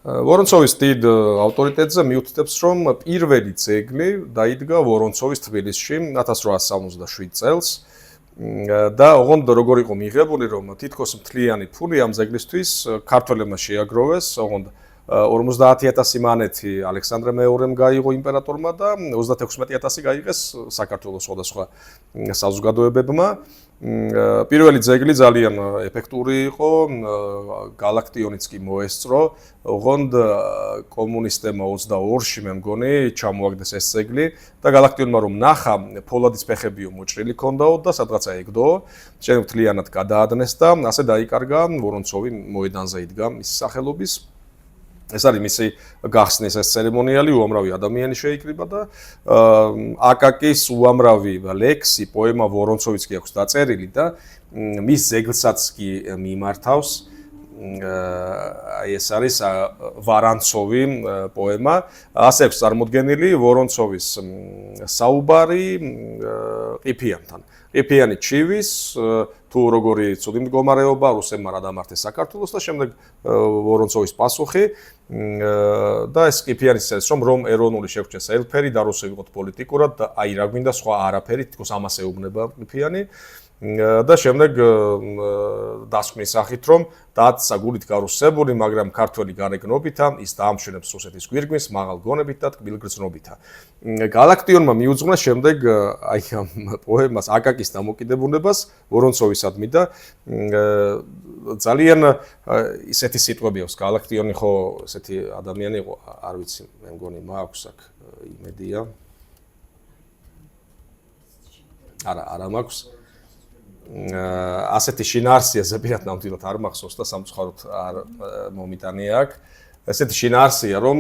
ვორონცოვის დიდ ავტორიტეტზე მიუთითებს, რომ პირველი ძეგლი დაიდგა ვორონცოვის თბილისში 1877 წელს და ოღონდ როგორ იყო მიღებული, რომ თითქოს მთლიანი ფული ამ ძეგლისთვის ქართველებმა შეაგროვეს, ოღონდ 50000 მანეთი ალექსანდრე მეორემ გაიღო იმპერატორმა და 36000 გაიღეს საქართველოს სხვადასხვა საზოგადოებებმა. პირველი ძეგლი ძალიან ეფექტური იყო, გალაქტიონიც კი მოესწრო, ოღონდ კომუნისტებმა 22-ში მე მგონი ჩამოაგდეს ეს ძეგლი და გალაქტიონმა რომ ნახა, ფოლადის ფეხებიო მოჭრილი ქონდაო და სადღაცა ეგდო, შემდეგ მთლიანად გადაადნეს და ასე დაიკარგა ვორონცოვი მოედანზე იდგა მის სახელობის. ეს არის მისი გახსნის ეს ცერემონიალი, უამრავი ადამიანი შეიკრიბა და აკაკის უამრავი ლექსი, პოემა ვორონცოვიც კი აქვს დაწერილი და მის ძეგლსაც კი მიმართავს. ეს არის ვარანცოვი პოემა, ასე აქვს წარმოდგენილი ვორონცოვის საუბარი ყიფიანთან. ყიფიანი ჩივის თუ როგორი ცუდი მდგომარეობა რუსებმა რა დამართეს საქართველოს და შემდეგ ვორონცოვის პასუხი და ეს ყიფიანი წერს რომ ეროვნული შეგვჭეს ელფერი და რუსები ვიყოთ პოლიტიკურად და აი რა გვინდა სხვა არაფერი თქოს ამას ეუბნება ყიფიანი და შემდეგ დასკვნის სახით რომ დაცა გულით გარუსებული, მაგრამ ქართველი გარეგნობითა ის დაამშვენებს რუსეთის გვირგვინს მაღალ გონებით და თკბილ გრძნობითა. გალაქტიონმა მიუძღვნეს შემდეგ აი ამ პოემას აკაკის დამოკიდებულებას ვორონცოვისადმი და ძალიან ისეთი სიტყვები აქვს. გალაქტიონი ხო ესეთი ადამიანი იყო, არ ვიცი, მე მგონი მაქვს აქ იმედია. არა მაქვს. ასეთი შინაარსია ზებიათ ნამდვილად არ მახსოვს და სამწუხაროდ არ მომიტანია აქ. ესეთი შინაარსია რომ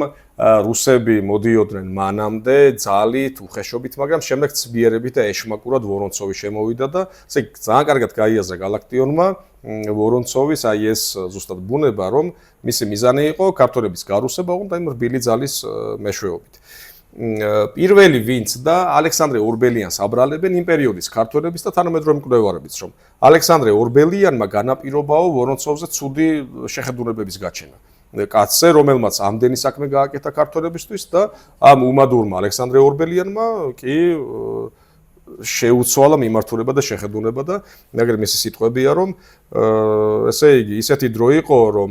რუსები მოდიოდნენ მანამდე ძალით, უხეშობით, მაგრამ შემდეგ ცბიერებით და ეშმაკურად ვორონცოვი შემოვიდა და ესე ძალიან კარგად გაიაზრა გალაქტიონმა ვორონცოვის აი ეს ზუსტად ბუნება რომ მისი მიზანი იყო ქართველების გარუსება და იმ რბილი ძალის მეშვეობით. პირველი ვინც და ალექსანდრე ორბელიანს აბრალებენ იმ პერიოდის ქართველების და თანამედროვე მკვლევარებიც რომ ალექსანდრე ორბელიანმა განაპირობაო ვორონცოვზე ცუდი შეხედულებების გაჩენა. კაცზე რომელმაც ამდენი საქმე გააკეთა ქართველებისთვის და ამ უმადურმა ალექსანდრე ორბელიანმა კი შეუცვალა მიმართულება და შეხედულება და მაგრამ მისი სიტყვებია რომ ესე იგი ისეთი დრო იყო რომ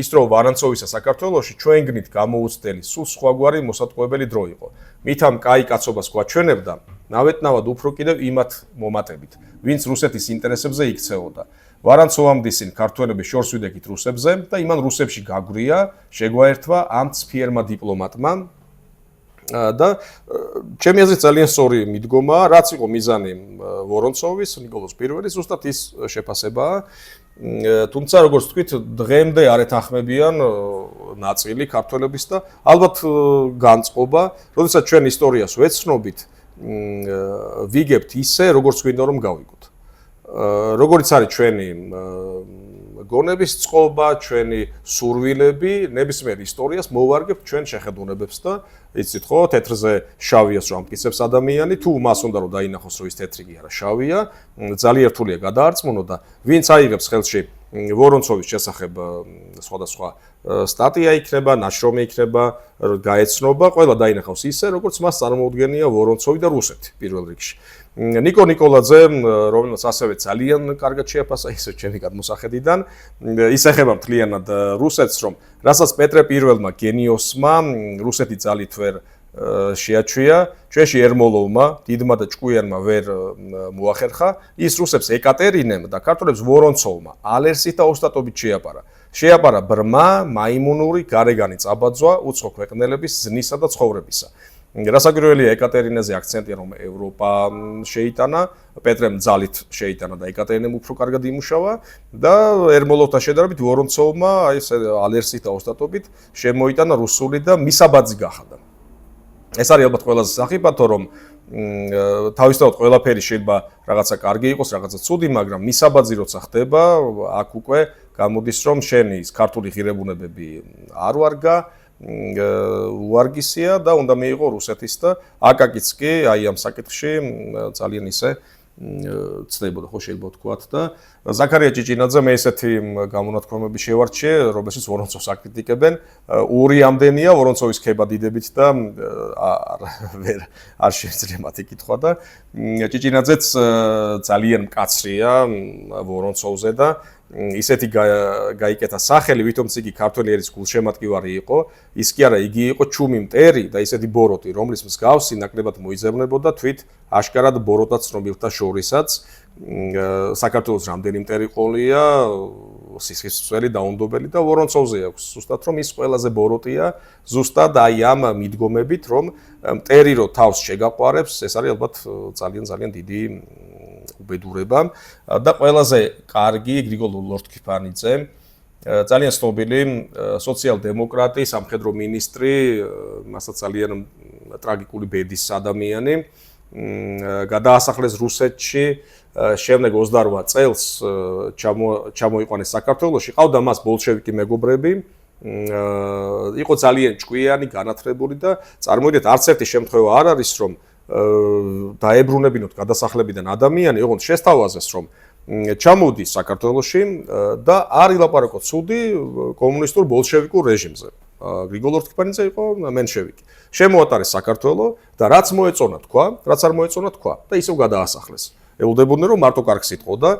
ის დრო ვარანცოვისა საქართველოში ჩვენ გნით გამოუცდელი სულ სხვაგვარი მოსატყუებელი დრო იყო. მითამ კაი კაცობას გვაჩვენებდა ნავეტნავად უფრო კიდევ იმათ მომატებით ვინც რუსეთის ინტერესებზე იქცეოდა. ვარანცოვამდისინ ქართველები შორს ვიდექით რუსებზე და იმან რუსებში გაგვრია შეგვაერთვა ამ ცფიერმა დიპლომატმა და ჩემი აზრით ძალიან სწორი მიდგომა, რაც იყო მიზანი ვორონცოვის, ნიკოლოზ პირველის, ზუსტად ის შეფასებაა. თუმცა როგორც თქვით, დღემდე არ ეთანხმებიან ნაწილი ქართველების და ალბათ განწყობა, როდესაც ჩვენ ისტორიას ვეცნობით, ვიგებთ ისე, როგორც გვინდა რომ გავიგოთ. როგორც არის ჩვენი გონების წყობა, ჩვენი სურვილები, ნებისმიერ ისტორიას მოვარგებთ ჩვენ შეხედულებებს და იცით ხო, თეთრზე შავიას რომ ამტკიცებს ადამიანი, თუ მას უნდა რომ დაინახოს რომ ის თეთრი კი არა, შავია, ძალიან რთულია გადაარწმუნო და ვინც აიღებს ხელში ვორონცოვის შესახებ სხვადასხვა სტატია იქნება, ნაშრომი იქნება, გაეცნობა, ყველა დაინახავს ისე, როგორც მას წარმოუდგენია ვორონცოვი და რუსეთი პირველ რიგში. ნიკო ნიკოლაძე, რომელსაც ასევე ძალიან კარგად შეაფასა ისე ჩემი გადმოსახედიდან, ის ეხება მთლიანად რუსეთს, რომ რასაც პეტრე პირველმა გენიოსმა რუსეთი ძალით ვერ შეაჩვია, ჩვენში ერმოლოვმა, დიდმა და ჭკვიანმა ვერ მოახერხა, ის რუსებს ეკატერინემ და ქართველებს ვორონცოვმა ალერსით და ოსტატობით შეაპარა ბრმა, მაიმუნური გარეგანი წაბაძვა უცხო ქვეყნელების ზნისა და ცხოვრებისა. რასაკვირველია ეკატერინეზე აქცენტია რომ ევროპა შეიტანა, პეტრემ ძალით შეიტანა და ეკატერინემ უფრო კარგად იმუშავა და ერმოლოვთან შედარებით ვორონცოვმა აი ეს ალერსით და ოსტატობით შემოიტანა რუსული და მისაბაძი გახადა. ეს არის ალბათ ყველაზე სახიფათო რომ თავისთავად ყველაფერი შეიძლება რაღაცა კარგი იყოს, რაღაცა ცუდი, მაგრამ მისაბაძი როცა ხდება, აქ უკვე გამოდის რომ შენი ის ქართული ღირებულებები არ ვარგა უარგისია და უნდა მიიღო რუსეთის და აკაკიც კი აი ამ საკითხში ძალიან ისე ცდებოდა ხო შეიძლება ვთქვათ და ზაქარია ჭიჭინაძე მე ესეთი გამონათქვამები შევარჩიე, რომელშიც ვორონცოვს აკრიტიკებენ, ორი ამდენია ვორონცოვის ქება დიდებით და არ შეიძლება მათი კითხვა და ჭიჭინაძეც ძალიან მკაცრია ვორონცოვზე და ისეთი გაიკეთა სახელი, ვითომც იგი ქართველი ერის გულშემატკივარი იყო, ის კი არა, იგი იყო ჩუმი მტერი და ისეთი ბოროტი, რომლის მსგავსი ნაკლებად მოიძებნებოდა თვით აშკარად ბოროტა ცნობილთა შორისაც. საქართველოს რამდენი მტერი ყოლია, სისხლისმცველი, დაუნდობელი და ვორონცოვზე აქვს. ზუსტად რომ ის ყველაზე ბოროტია, ზუსტად აი ამ მიდგომებით, რომ მტერი რო თავს შეგაყვარებს, ეს არის ალბათ ძალიან დიდი უბედურება და ყველაზე კარგი გრიგოლ ლორთქიფანიძე, ძალიან ცნობილი სოციალ-დემოკრატი, სამხედრო მინისტრი, მასაც ძალიან ტრაგიკული ბედის ადამიანი, გადაასახლეს რუსეთში, შემდეგ 28 წელს ჩამოიყვანეს საქართველოში, ყავდა მას ბოლშევიკი მეგობრები, იყო ძალიან ჭკვიანი, განათლებული და წარმოიდგინეთ, არც ერთი შემთხვევა არ არის, რომ დაებრუნებინოთ გადასახლებიდან ადამიანი, ოღონდ შესთავაზეს, რომ ჩამოვიდეს საქართველოში და არ ილაპარაკოთ ცუდი კომუნისტურ ბოლშევიკურ რეჟიმზე. გრიგოლ ლორთქიფანიძე იყო მენშევიკი. შემოატარეს საქართველო და რაც მოეწონა თქვა, რაც არ მოეწონა თქვა და ისევ გადაასახლეს. ელოდებოდნენ რომ მარტო კარგს იტყო და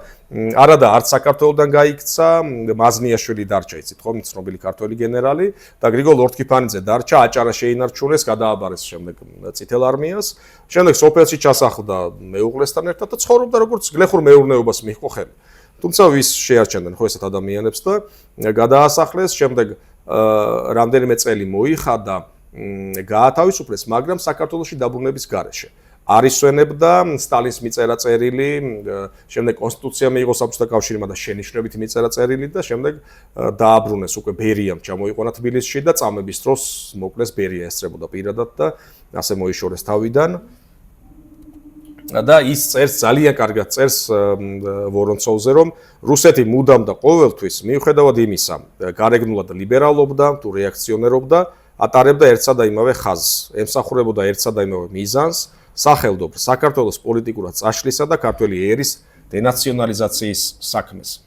არადა არც საქართველოდან გაიქცა, მაზნიაშვილი დარჩა იცით ხო, ცნობილი ქართველი გენერალი და გრიგოლ ლორთქიფანიძე დარჩა, აჭარა შეინარჩუნეს, გადააბარეს შემდეგ წითელ არმიას, შემდეგ სოფელში ჩასახლდა მეუღლესთან ერთად და ცხოვრობდა როგორც გლეხურ მეურნეობას მიჰყო ხელი. თუმცა ვის შეარჩენდნენ ხო ესეთ ადამიანებს და გადაასახლეს, შემდეგ რამდენიმე წელი მოიხადა, გაათავისუფლეს, მაგრამ საქართველოში დაბრუნების გარეშე. არისვენებდა სტალინის მიწერა წერილი, შემდეგ კონსტიტუცია მიიღო საბჭოთა კავშირმა და შენიშვნებით მიწერა წერილი და შემდეგ დააბრუნეს უკვე ბერიამ ჩამოიყვანა თბილისში და წამების დროს მოკლეს ბერია ესწრებოდა პირადად და ასე მოიშორეს თავიდან. და ის წერს ძალიან კარგად წერს ვორონცოვზე, რომ რუსეთი მუდამ და ყოველთვის მიუხედავად იმისა, გარეგნულად ლიბერალობდა, თუ რეაქციონერობდა, ატარებდა ერთსა და იმავე ხაზს, ემსახურებოდა ერთსა და იმავე მიზანს, სახელდობრ საქართველოს პოლიტიკურად წაშლისა და ქართველი ერის დენაციონალიზაციის საქმეს.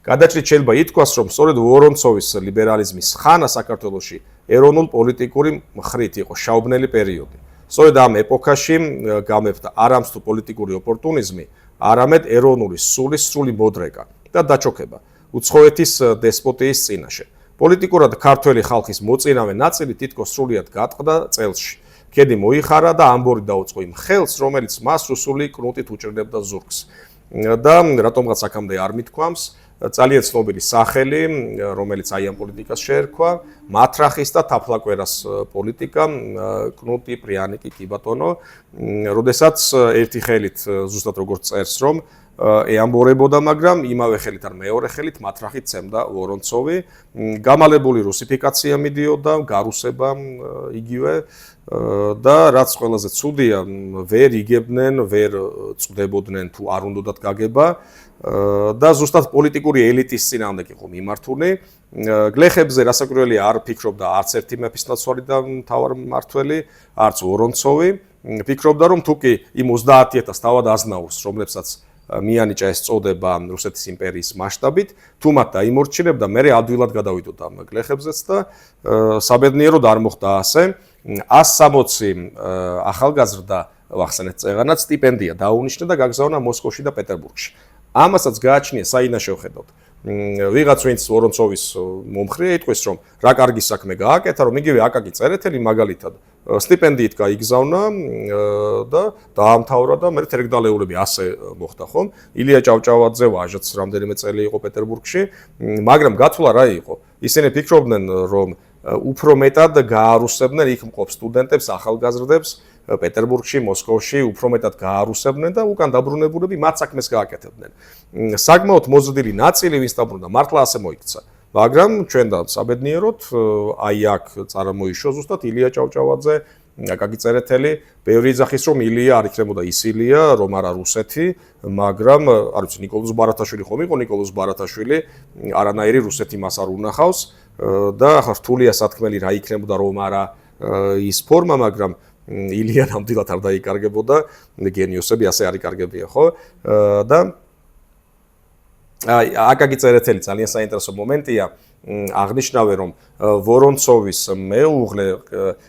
გადაჭრით შეიძლება ითქვას, რომ სწორედ ვორონცოვის ლიბერალიზმის ხანა საქართველოში ეროვნულ პოლიტიკური მხრით იყო შაუბნელი პერიოდი. სწორედ ამ ეპოქაში გამეფდა არამც თუ პოლიტიკური ოპორტუნიზმი, არამედ ეროვნული სულის სრული მოდრეკა და დაჩოქება უცხოეთის დესპოტიის წინაშე. პოლიტიკურად ქართველი ხალხის მოწინავე ნაწილი თითქოს სრულიად გატყდა წელში. ქედი მოიხარა და ამბორი დაუწყო იმ ხელს, რომელიც მას რუსული კნუტით უჭერდებდა ზურგს. და რატომღაც აქამდე არ მithქვამს, ძალიან ცნობილი სახელი, რომელიც აი ამ პოლიტიკას შეერქვა, მათრახის და თაფლაკვერას პოლიტიკა, კნუტი, პრიანიკი, კი ბატონო, როდესაც ერთი ხელით ზუსტად როგორც წერს, რომ ეამბორებოდა, მაგრამ იმავე ხელით არ მეორე ხელით მათრახით ცემდა ვორონცოვი, გამალებული რუსიფიკაცია მიდიოდა, გარუსება იგივე და რაც ყველაზე ცუდია, ვერ იგებდნენ, ვერ წვდებოდნენ თუ არ უნდათ გაგება და ზუსტად პოლიტიკური ელიტის წინააღმდეგ იყო მიმართული. გლეხებზე რასაკვირველია არ ფიქრობდა არც ერთი მეფისნაცვალი და მთავარმმართველი, არც ვორონცოვი. ფიქრობდა რომ თუკი იმ 30,000 თავად აზნაურს, რომლებსაც მიანიჭა ეს წოდება რუსეთის იმპერიის მასშტაბით, თუ მათ დაიმორჩილებდა, მერე ადვილად გადავიდოდა გლეხებზეც და საბედნიეროდ არ მოხდა ასე. 160 ახალგაზრდა ვახსენეთ წეღანად სტიპენდია დაუნიშნა და გაგზავნა მოსკოვში და პეტერბურგში. ამასაც გააჩნია საინაშე ხედავთ. ვიღაც ვინც ვორონცოვის მომხრე იტყვის, რომ რა კარგი საქმე გააკეთა, რომ იგივე აკაკი წერეთელი მაგალითად სტიპენდიით გაიგზავნა და დაამთავრა და მე თერგდალეულები ასე მოხდა ხომ. ილია ჭავჭავაძე ვაჟაც რამდენიმე წელი იყო პეტერბურგში, მაგრამ გათვლა რა იყო? ისინი ფიქრობდნენ, რომ უფრო მეტად გაარუსებდნენ იქ მყოფ სტუდენტებს, ახალგაზრდებს პეტერბურგში, მოსკოვში, უფრო მეტად გაარუსებდნენ და უკან დაბრუნებულები მათ საქმეს გააკეთებდნენ. საკმაოდ მოზრდილი ნაწილი ვინც დაბრუნდა, მართლა ასე მოიქცა. მაგრამ ჩვენ და საბედნიეროდ აი აქ წარმოიშვა ზუსტად ილია ჭავჭავაძე, აკაკი წერეთელი, ბევრი ეძახის რომ ილია არ იქნებოდა ის ილია, რომ არა რუსეთი, მაგრამ არ ვიცი ნიკოლოზ ბარათაშვილი ხომ იყო ნიკოლოზ ბარათაშვილი, არანაირი რუსეთი მას არ უნახავს და ახლა რთულია სათქმელი რა იქნებოდა რომ არა ის ფორმა, მაგრამ ილია ნამდვილად არ დაიკარგებოდა, გენიოსები ასე არ იკარგებია, ხო? და აკაკი წერეთელი ძალიან საინტერესო მომენტია. აღნიშნავენ, რომ ვორონცოვის მეუღლე,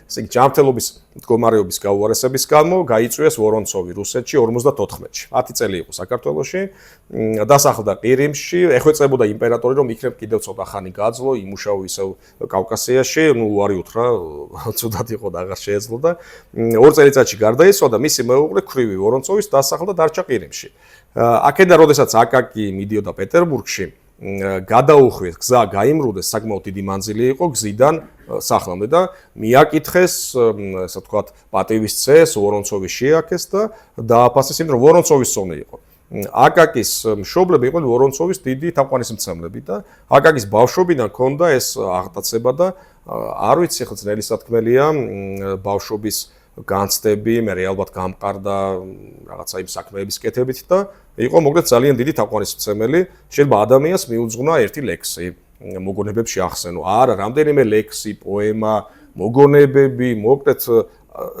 ესე იგი ჯანმრთელობის მდგომარეობის გაუარესების გამო გაიწვიეს ვორონცოვი რუსეთში 54-ში. 10 წელი იყო საქართველოში, დასახლდა ყირიმში, ეხვეწებოდა იმპერატორი, რომ იქნებ კიდევ ცოტა ხანი გაძლო, იმუშაო ისევ კავკასიაში, უარი უთხრა, ცუდად იყო და აღარ შეეძლო და 2 წელიწადში გარდაიცვალა და მისი მეუღლე ქვრივი ვორონცოვის დასახლდა დარჩა ყირიმში. აქედან როდესაც აკაკი მიდიოდა პეტერბურგში, გადაუხვეს გზა გაიმრუდეს, საკმაოდ დიდი მანძილი იყო გზიდან სახლამდე და მიაკითხეს, ასე ვთქვათ, პატივისცეს, ვორონცოვის შეაქეს და დააფასეს იმ, რომ ვორონცოვის სონე იყო. აკაკის მშობლები იყვნენ ვორონცოვის დიდი თაყვანისმცემლები და აკაკის ბავშვობიდან ჰქონდა ეს აღტაცება და არ ვიცი, ხო ძნელი სათქმელია ბავშვობის განცდები, მე ალბათ გამყარდა რაღაცა იმ საქმეების კეთებით და იყო მოკლედ ძალიან დიდი თაყვანისმცემელი. შეიძლება ადამიანს მიუძღვნა ერთი ლექსი, მოგონებებში ახსენო. არა, რამდენიმე ლექსი, პოემა, მოგონებები, მოკლედ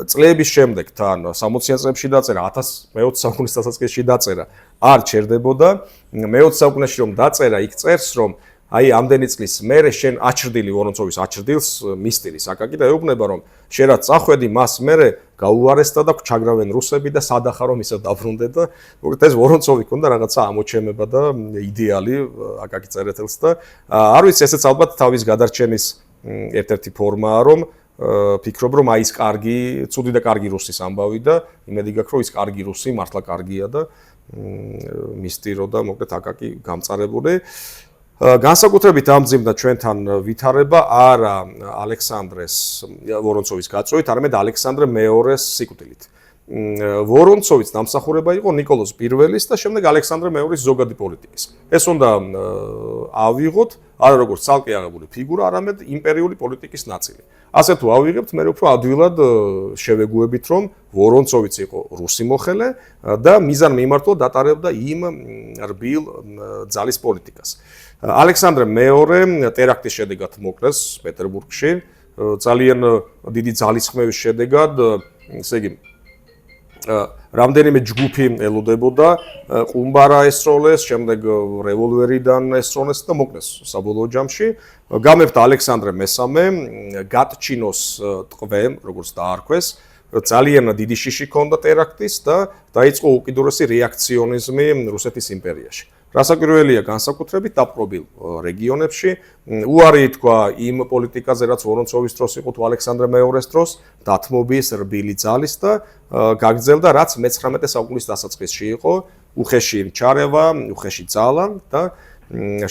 წლების შემდეგ თან 60-იან წლებში დაწერა, 1020 საუკუნის დასაწყისში დაწერა. არ ჩერდებოდა. მე-20 საუკუნეში რომ დაწერა, იქ წერს, რომ აი ამდენი წლის მერე შენ აჩრდილი ვორონცოვის აჩრდილს მისტირის აკაკი და ეუბნება რომ შენ რაც წახვედი მას მერე გაუარესდა და ჩაგრავენ რუსები და სადახარო ისე დაბრუნდე და მოკლედ ეს ვორონცოვი ქონდა რაღაცა ამოჩემება და იდეალი აკაკი წერეთელს და არ ვიცი ესეც ალბათ თავის გადარჩენის ერთ-ერთი ფორმაა რომ ფიქრობ რომ აი ეს კარგი, ცუდი და კარგი რუსის ამბავი და იმედი გაქვს რომ ის კარგი რუსი მართლა კარგია და მისტირო და მოკლედ აკაკი გამწარებული განსაკუთრებით ამძიმდა ჩვენთან ვითარება არა ალექსანდრეს ვორონცოვის გაწვევით, არამედ ალექსანდრე მეორეს სიკვდილით. ვორონცოვის დამსახურება იყო ნიკოლოზ პირველის და შემდეგ ალექსანდრე მეორის ზოგადი პოლიტიკის. ეს უნდა ავიღოთ არა როგორც ცალკე აღებული ფიგურა, არამედ იმპერიული პოლიტიკის ნაწილი. ასე თუ ავიღებთ, მე უფრო ადვილად შევეგუებით, რომ ვორონცოვიც იყო რუსი მოხელე და მიზანმიმართულად ატარებდა იმ რბილ ძალის პოლიტიკას. ალექსანდრე მეორე ტერაქტის შედეგად მოკლეს პეტერბურგში. ძალიან დიდი ძალისხმევის შედეგად, ესე იგი, რამდენიმე ჯგუფი ელოდებოდა, ყუმბარა ესროლეს, შემდეგ რევოლვერიდან ესროლეს და მოკლეს საბოლოო ჯამში. გამეფდა ალექსანდრე მესამე, გატჩინოს ტყვე, როგორც დაარქვეს, ძალიან დიდი შიში ჰქონდა ტერაქტის და დაიწყო უკიდურესი რეაქციონიზმი რუსეთის იმპერიაში. რასაკვირველია განსაკუთრებით დაპყრობილ რეგიონებში, უარი ითქვა იმ პოლიტიკაზე, რაც ვორონცოვის დროს იყო თუ ალექსანდრე მეორეს დროს, დათმობის რბილი ძალის და გაგრძელდა, რაც მე-19 საუკუნის დასაწყისში იყო, უხეში ჩარევა, უხეში ძალა და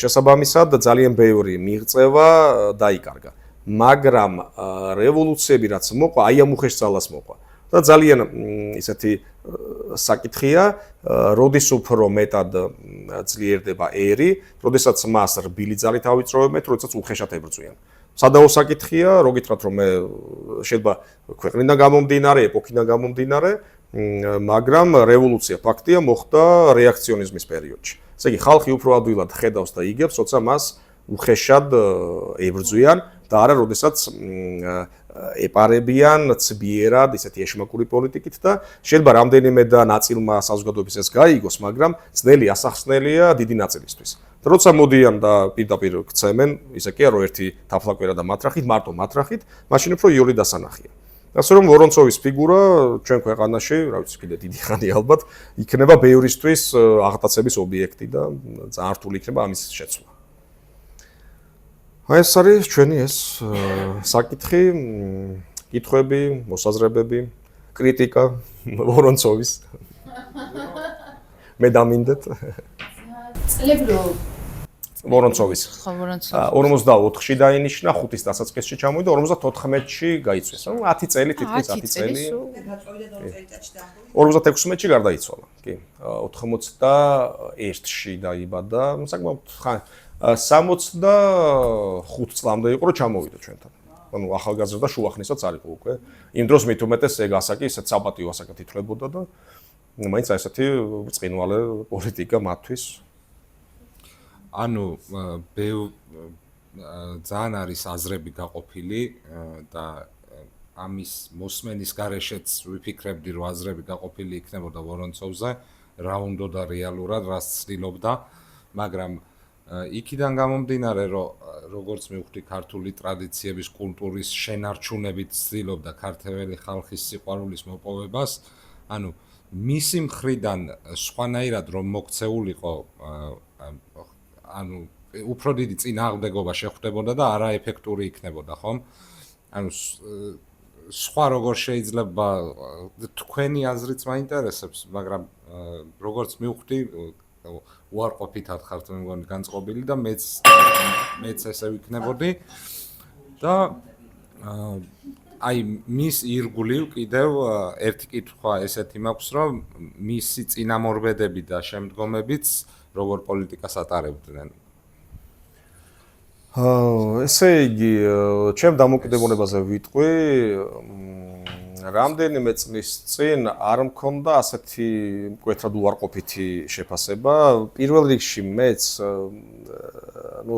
შესაბამისად ძალიან ბევრი მიღწევა დაიკარგა. მაგრამ რევოლუციები რაც მოყვა, აი ამ უხეშ ძალას მოყვა. და ძალიან ისეთი საკითხია, როდის უფრო მეტად ძლიერდება ერი, როდესაც მას რბილი ძალით ავიწროვებენ, როდესაც უხეშად ებრძვიან. სადაო საკითხია, რო გითხრათ რომ მე შეიძლება ქვეყნიდან გამომდინარე, ეპოქიდან გამომდინარე, მაგრამ რევოლუცია ფაქტია მოხდა რეაქციონიზმის პერიოდში. ესე იგი, ხალხი უფრო ადვილად ხედავს და იგებს, როცა მას უხეშად ებრძვიან და არა როდესაც ეპარებიან ცბიერად ისეთი ეშმაკური პოლიტიკით და შეიძლება რამდენიმე და ნაწილმა საზოგადოების ეს გაიგოს, მაგრამ ძნელი ასახსნელია დიდი ნაწილისთვის. და როცა მოდიან და პირდაპირ ქცემენ, ისე კი არა, ერთი თაფლაკვერა და მათრახით, მარტო მათრახით, მაშინ უფრო იოლი დასანახია. ასე რომ ვორონცოვის ფიგურა ჩვენ ქვეყანაში, რა ვიცი, კიდე დიდი ხანი ალბათ, იქნება ბევრისთვის აღტაცების ობიექტი და ძალიან რთული იქნება ამის შეცვლა. აი ეს არის ჩვენი ეს საკითხი, კითხვები, მოსაზრებები, კრიტიკა ვორონცოვის. მე დამინდეთ. წლებრო ვორონცოვის 44-ში დაინიშნა, 5-ის დასაწყისში ჩამოვიდა, 54-ში გაიწვიეს. 10 წელი თითქმის 10 წელი. 56-ში გარდაიცვალა. კი, 91-ში დაიბადა, საკმაოდ 65 წლამდე იყო, რომ წამოვიდა ჩვენთან. ანუ ახალგაზრდა შუახნისაც არ იყო უკვე. იმ დროს მით უმეტეს ეგ ასაკი, ესეც საპატიო ასაკად ითვლებოდა და მაინც ესეთი ბრწყინვალე პოლიტიკა მათთვის. ანუ ძალიან არის აზრები გაყოფილი და ამის მოსმენის გარეშეც ვიფიქრებდი, რომ აზრები გაყოფილი იქნებოდა ვორონცოვზე, რა უნდოდა რეალურად, რას ცდილობდა, მაგრამ იქიდან გამომდინარე, რომ როგორც მივხვდი, ქართული ტრადიციების, კულტურის შენარჩუნებით ცდილობდა ქართველი ხალხის სიყვარულის მოპოვებას, ანუ მისი მხრიდან სხვანაირად რომ მოქცეულიყო, ანუ უფრო დიდი წინააღმდეგობა შეხვდებოდა და არაეფექტური იქნებოდა, ხომ? ანუ სხვა როგორ შეიძლება თქვენი აზრიც მაინტერესებს, მაგრამ როგორც მივხვდი, უარყოფითად ხართ მე მგონი განწყობილი და მეც ესე ვიქნებოდი და აი მის ირგვლივ კიდევ ერთი კითხვა ესეთი მაქვს, რომ მისი წინამორბედები და შემდგომებიც როგორ პოლიტიკას ატარებდნენ. ესე იგი, ჩემ დამოკიდებულებაზე ვიტყვი, რამდენიმე წლის წინ არ მქონდა ასეთი მკვეთრად უარყოფითი შეფასება. პირველ რიგში მეც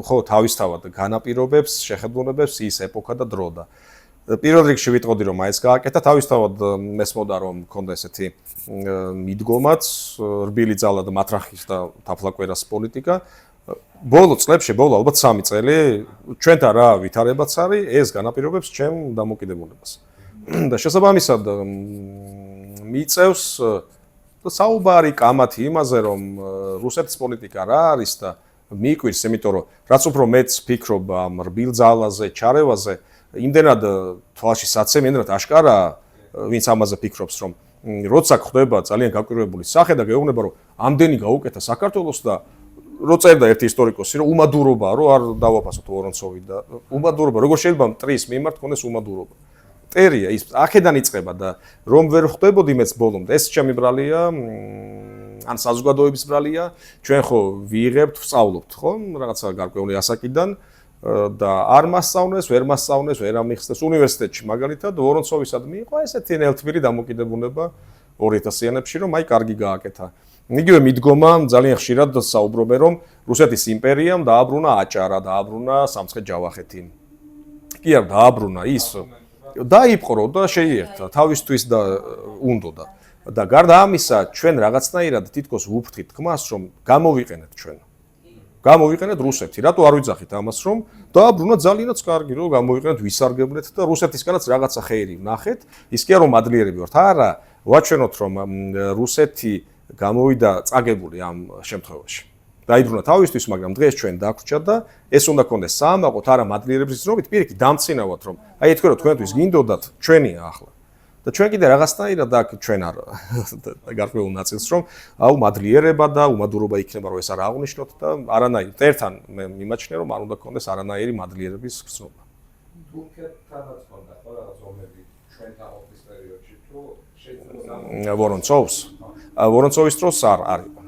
ხო თავისთავად განაპირობებს, შეხედულებებს ის ეპოქა და დრო და პირველ რიგში ვიტყოდი, რომ მაინც გააკეთა, თავისთავად მესმოდა, რომ მქონდა ესეთი მიდგომაც, რბილი ძალა და მათრახის და თაფლაკვერას პოლიტიკა. ბოლო წლებში, ბოლო ალბათ 3 წელი, ჩვენთან რა ვითარებაც არის, ეს განაპირობებს ჩემ დამოკიდებულებას. და შესაბამისად მიწევს საუბარი კამათი იმაზე, რომ რუსეთის პოლიტიკა რა არის და მიიკვირს, იმიტომ რომ რაც უფრო მეც ფიქრობ ამ რბილ ძალაზე, ჩარევაზე, იმდენად თვალში საცემი, იმდენად აშკარაა, ვინც ამაზე ფიქრობს, რომ როცა ხდება ძალიან გაკვირვებული სახე და გეუბნება, რომ ამდენი გაუკეთა საქართველოს და რო წერდა ერთი ისტორიკოსი, რომ უმადურობაა, რომ არ დავაფასოთ ვორონცოვი და უმადურობა, როგორ შეიძლება მტრის მიმართ ქონდეს უმადურობა. ტერია ის აქედან იწყება და რომ ვერ ხვდებოდი მეც ბოლომდე, ეს ჩემი ბრალია, ან საზოგადოების ბრალია, ჩვენ ხო ვიღებთ, ვსწავლობთ, ხო, რაღაცა გარკვეული ასაკიდან და არ მასწავლეს, ვერ მასწავლეს, ვერ ამიხსნეს უნივერსიტეტში მაგალითად ვორონცოვისად მიიღო ესეთი ნელთბილი დამოკიდებულება 2000-იანებში, რომ აი კარგი გააკეთა. იგივე მიდგომა ძალიან ხშირად საუბრობენ, რომ რუსეთის იმპერიამ დააბრუნა აჭარა, დააბრუნა სამცხე-ჯავახეთი. კი არ დააბრუნა ის დაიპყრო და შეიერთა თავისთვის და უნდოდა. და გარდა ამისა, ჩვენ რაღაცნაირად თითქოს ვუფრთხით თქმას, რომ გამოვიყენეთ ჩვენ. გამოვიყენეთ რუსეთი. რატო არ ვიძახით ამას, რომ დააბრუნა ძალიანაც კარგი, რომ გამოვიყენეთ, ვისარგებლეთ და რუსეთისგანაც რაღაცა ხეირი ვნახეთ. ის კი არ რომ ადლიერები ვართ, არა, ვაჩვენოთ, რომ რუსეთი გამოვიდა წაგებული ამ შემთხვევაში. დაიბრუნა თავისთვის, მაგრამ დღეს ჩვენ დაგვჭა და ეს უნდა კონდეს საამაყოთ, არა მადლიერების ზრობით, პირიქით დამცინავად, რომ აი თქვენ რომ თქვენთვის გინდოდათ, ჩვენია ახლა. და ჩვენ კიდე რაღაცნაირად აქ ჩვენ არ გარკვეულ ნაწილს, რომ აუ მადლიერება და უმადურობა იქნება, რომ ეს არ აღნიშნოთ და არანაირ ერთთან მე მიმაჩნია, რომ არ უნდა კონდეს არანაირი მადლიერების გრძნობა. თურქეთთანაც კონდა ხო რაღაც ომები ჩვენთან ყოფნის პერიოდში, თუ შეიძლება ვორონცოვს ვორონცოვის დროს არ იყო.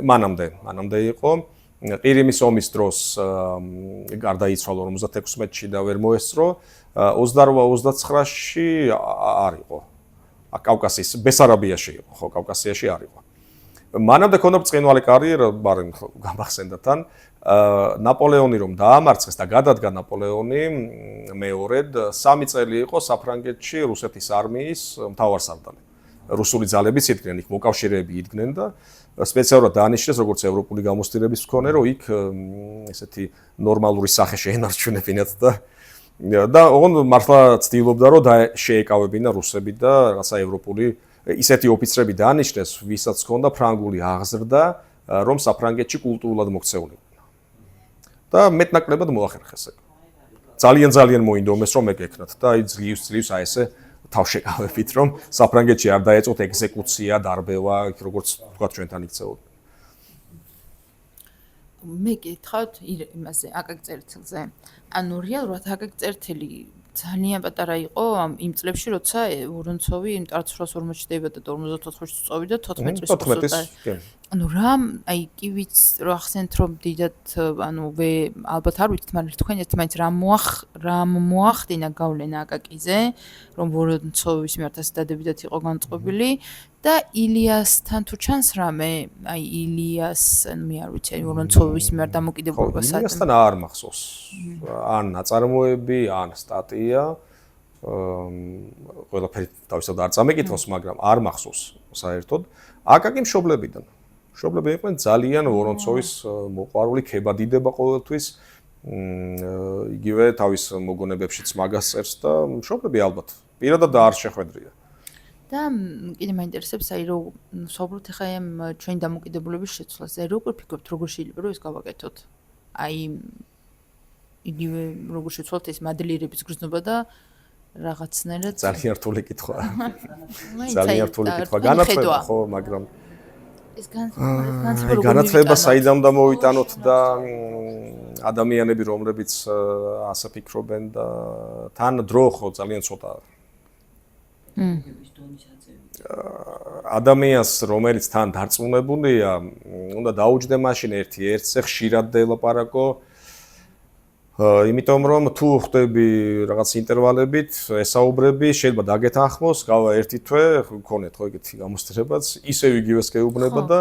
მანამდე იყო. ყირიმის ომის დროს გარდაიცვალა 56-ში და ვერ მოესწრო. 28-29-ში არ იყო. კავკასიის, ბესარაბიაში იყო, ხო, კავკასიაში არ იყო. მანამდე ქონდა ბრწყინვალე კარიერა, მაგრამ გამახსენდა თან. ნაპოლეონი რომ დაამარცხეს და გადადგა ნაპოლეონი მეორედ 3 წელი იყო საფრანგეთში რუსეთის არმიის მთავარსარდალი. რუსული ძალებიც იდგნენ, იქ მოკავშირეები იდგნენ და სპეციალურად დაანიშნეს როგორც ევროპული გამოცდილების მქონე, რომ იქ ესეთი ნორმალური სახე შეენარჩუნებინათ და ოღონდ მართლა ცდილობდა, რომ შეეკავებინა რუსები და რაღაცა ევროპული ისეთი ოფიცრები დაანიშნეს, ვისაც ჰქონდა ფრანგული აღზრდა, რომ საფრანგეთში კულტურულად მოქცეულიყვნენ. და მეტნაკლებად მოახერხეს ეგ. ძალიან მოინდომეს, რომ ეგ ეკნათ და აი ძლივს აი ესე თავშეკავებით, რომ საფრანგეთში არ დაეწოთ ეგზეკუცია, დარბევა, როგორც თქვა ჩვენთან იქცეოდნენ. მე გითხავთ იმაზე, აკაკ წერეთელზე. ანუ რეალურად აკაკ წერეთელი ძალიან პატარა იყო იმ წლებში, როცა ვორონცოვი იმ 1840-ში დაიბადა და 54-ში წავიდა 14 წლის. ანუ რა, აი კი ვიცი, რა ახსენეთ, რომ დიდად, ანუ ალბათ არ ვიცით, მაგრამ თქვენ ერთმანეთს რა მოახდინა გავლენა აკაკიზე, რომ ვორონცოვის მიმართ ასე დადებითად იყო განწყობილი და ილიასთან თუ ჩანს რამე, აი ილიას, მე არ ვიცი, აი ვორონცოვის მიმართ დამოკიდებულებას ილიასთან არ მახსოვს. ან ნაწარმოები, ან სტატია. ყველაფერი თავისთავად არ წამეკითხოს, მაგრამ არ მახსოვს საერთოდ. აკაკი მშობლებიდან. მშობლები იყვნენ ძალიან ვორონცოვის მოყვარული, ქებადიდება ყოველთვის. იგივე თავის მოგონებებშიც მაგას წერს და მშობლები ალბათ პირადად არ შეხვედრია. და კიდე მაინტერესებს, აი რომ ვსაუბრობთ ახლა ამ ჩვენი დამოკიდებულების შეცვლაზე, როგორ ფიქრობთ, როგორ შეიძლება რომ ეს გავაკეთოთ? აი იგივე როგორ შეცვალოთ ეს მადლიერების გრძნობა და რაღაცნაირად ძალიან რთული კითხვაა. ძალიან რთული კითხვა. განათლება ხო, მაგრამ ეს განათლება განათლება საიდან და მოვიტანოთ და ადამიანები რომლებიც ასე ფიქრობენ და თან დრო ხო ძალიან ცოტაა. ადამიანს რომელიც თან დარწმუნებულია, უნდა დაუჯდე მაშინ ერთზე ხშირად დელაპარაკო. იმიტომ რომ თუ ხდები რაღაც ინტერვალებით, ესაუბრები, შეიძლება დაგეთანხმოს, გავა ერთი თვე, გქონეთ ხო ეგეთი გამოსწრებაც, ისევ იგივეს გეუბნება და